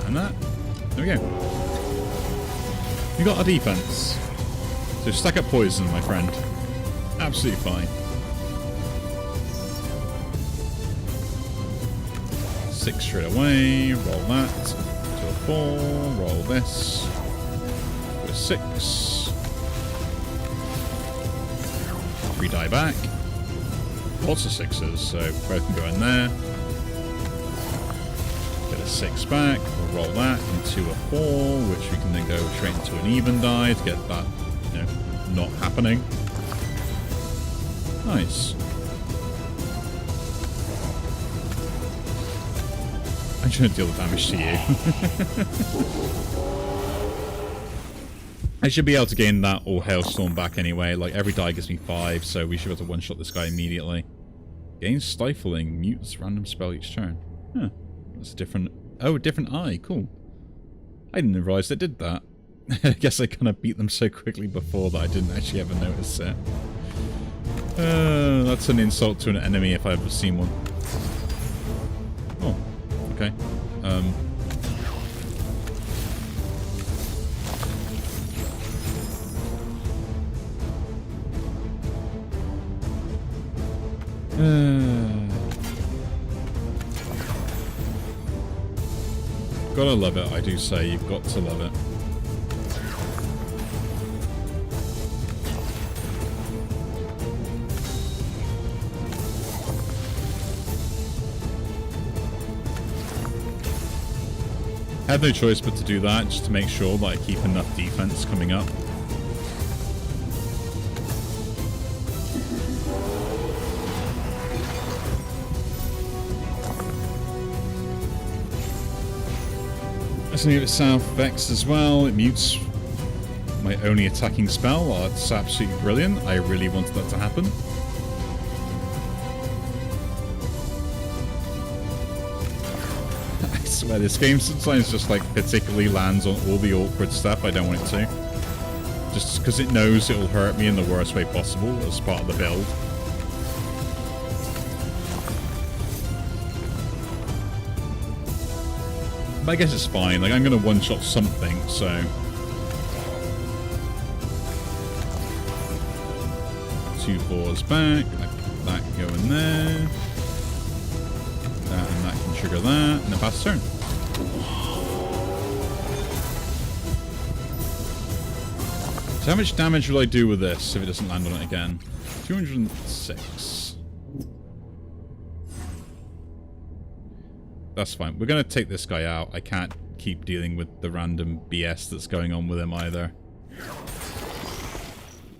And that. There we go. We got our defense. So stack up poison, my friend. Absolutely fine. 6 straight away. Roll that. To a 4. Roll this. To a 6. 3 die back. Lots of 6s, so both can go in there. Get a 6 back. We'll roll that into a 4, which we can then go straight into an even die to get that, you know, not happening. Nice. I'm trying to deal the damage to you. I should be able to gain that or Hailstorm back anyway. Like, every die gives me 5, so we should be able to one-shot this guy immediately. Gain Stifling. Mutes random spell each turn. Huh. That's a different... Oh, a different eye. Cool. I didn't realize it did that. I guess I kind of beat them so quickly before that I didn't actually ever notice it. That's an insult to an enemy if I've ever seen one. Oh, okay. Gotta love it, I do say. You've got to love it. I have no choice but to do that, just to make sure that I keep enough defense coming up. Let's move it south Vex as well. It mutes my only attacking spell. Oh, that's absolutely brilliant. I really wanted that to happen. I swear this game sometimes just like particularly lands on all the awkward stuff I don't want it to. Just because it knows it'll hurt me in the worst way possible as part of the build. But I guess it's fine. Like, I'm going to one-shot something, so... Two 4s back. That can go in there. That and that can trigger that. And a pass turn. So how much damage will I do with this if it doesn't land on it again? 206. That's fine. We're going to take this guy out. I can't keep dealing with the random BS that's going on with him either.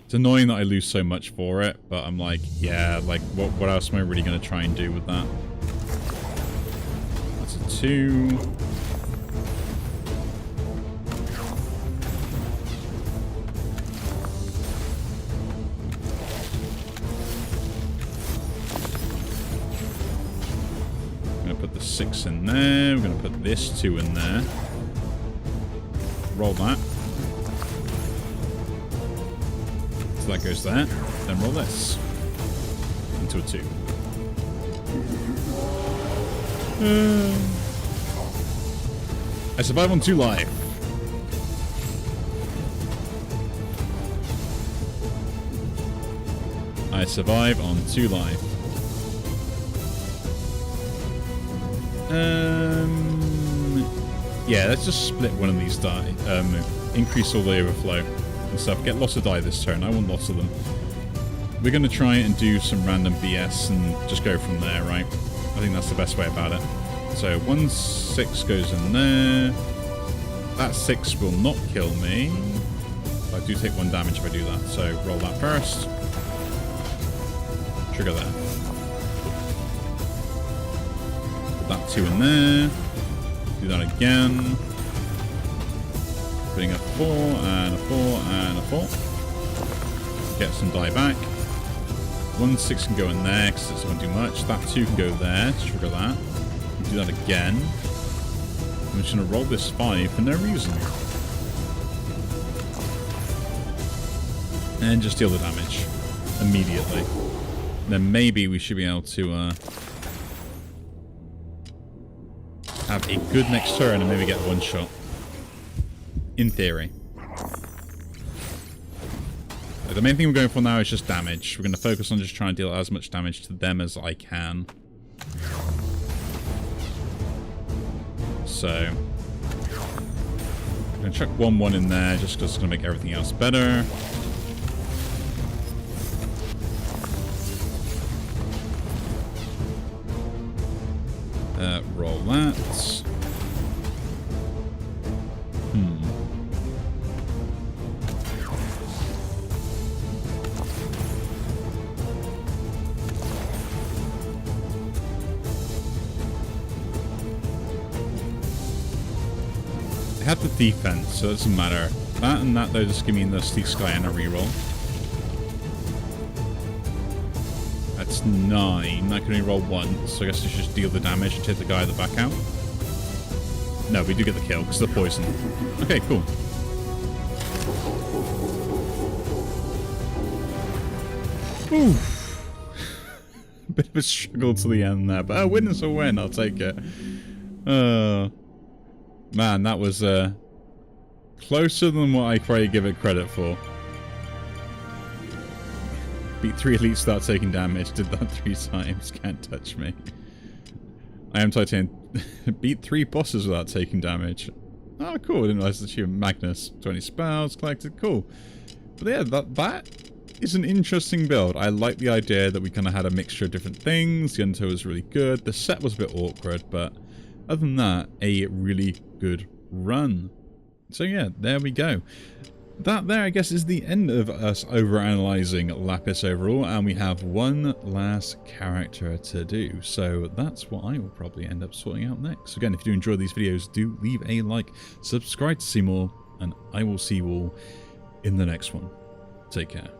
It's annoying that I lose so much for it, but I'm like, yeah, like, what else am I really going to try and do with that? 2. Put the 6 in there. We're going to put this 2 in there. Roll that. So that goes there. Then roll this. Into a 2. I survive on 2 life. I survive on 2 life. Yeah, let's just split one of these die. Increase all the overflow and stuff. Get lots of die this turn. I want lots of them. We're going to try and do some random BS and just go from there, right? I think that's the best way about it. So 1 6 goes in there. That 6 will not kill me. I do take 1 damage if I do that. So roll that first. Trigger there. Put that 2 in there. Do that again. Putting a 4 and a 4 and a 4. Get some die back. 1 6 can go in there because it doesn't do much. That 2 can go there to trigger that. Do that again. I'm just going to roll this 5 for no reason. And just deal the damage immediately. Then maybe we should be able to have a good next turn and maybe get 1 shot. In theory. The main thing we're going for now is just damage. We're going to focus on just trying to deal as much damage to them as I can. So, I'm going to chuck 1-1 in there just because it's going to make everything else better. Roll that. I have the defense, so it doesn't matter. That and that, though, just give me the Steep Sky and a reroll. That's 9. I can only roll once, so I guess I should just deal the damage and take the guy at the back out. No, we do get the kill because of the poison. Okay, cool. Oof. Bit of a struggle to the end there, but a win is a win. I'll take it. Man, that was closer than what I probably give it credit for. Beat 3 elites, start taking damage. Did that 3 times. Can't touch me. I am Titan. Beat 3 bosses without taking damage. Oh, cool. I didn't realize that you were Magnus. 20 spells collected. Cool. But yeah, that is an interesting build. I like the idea that we kind of had a mixture of different things. The Unto was really good. The set was a bit awkward, but other than that, a really good run. So yeah, there we go. That there, I guess, is the end of us over-analyzing Lapis overall, and we have one last character to do. So that's what I will probably end up sorting out next. Again, if you do enjoy these videos, do leave a like, subscribe to see more, and I will see you all in the next one. Take care.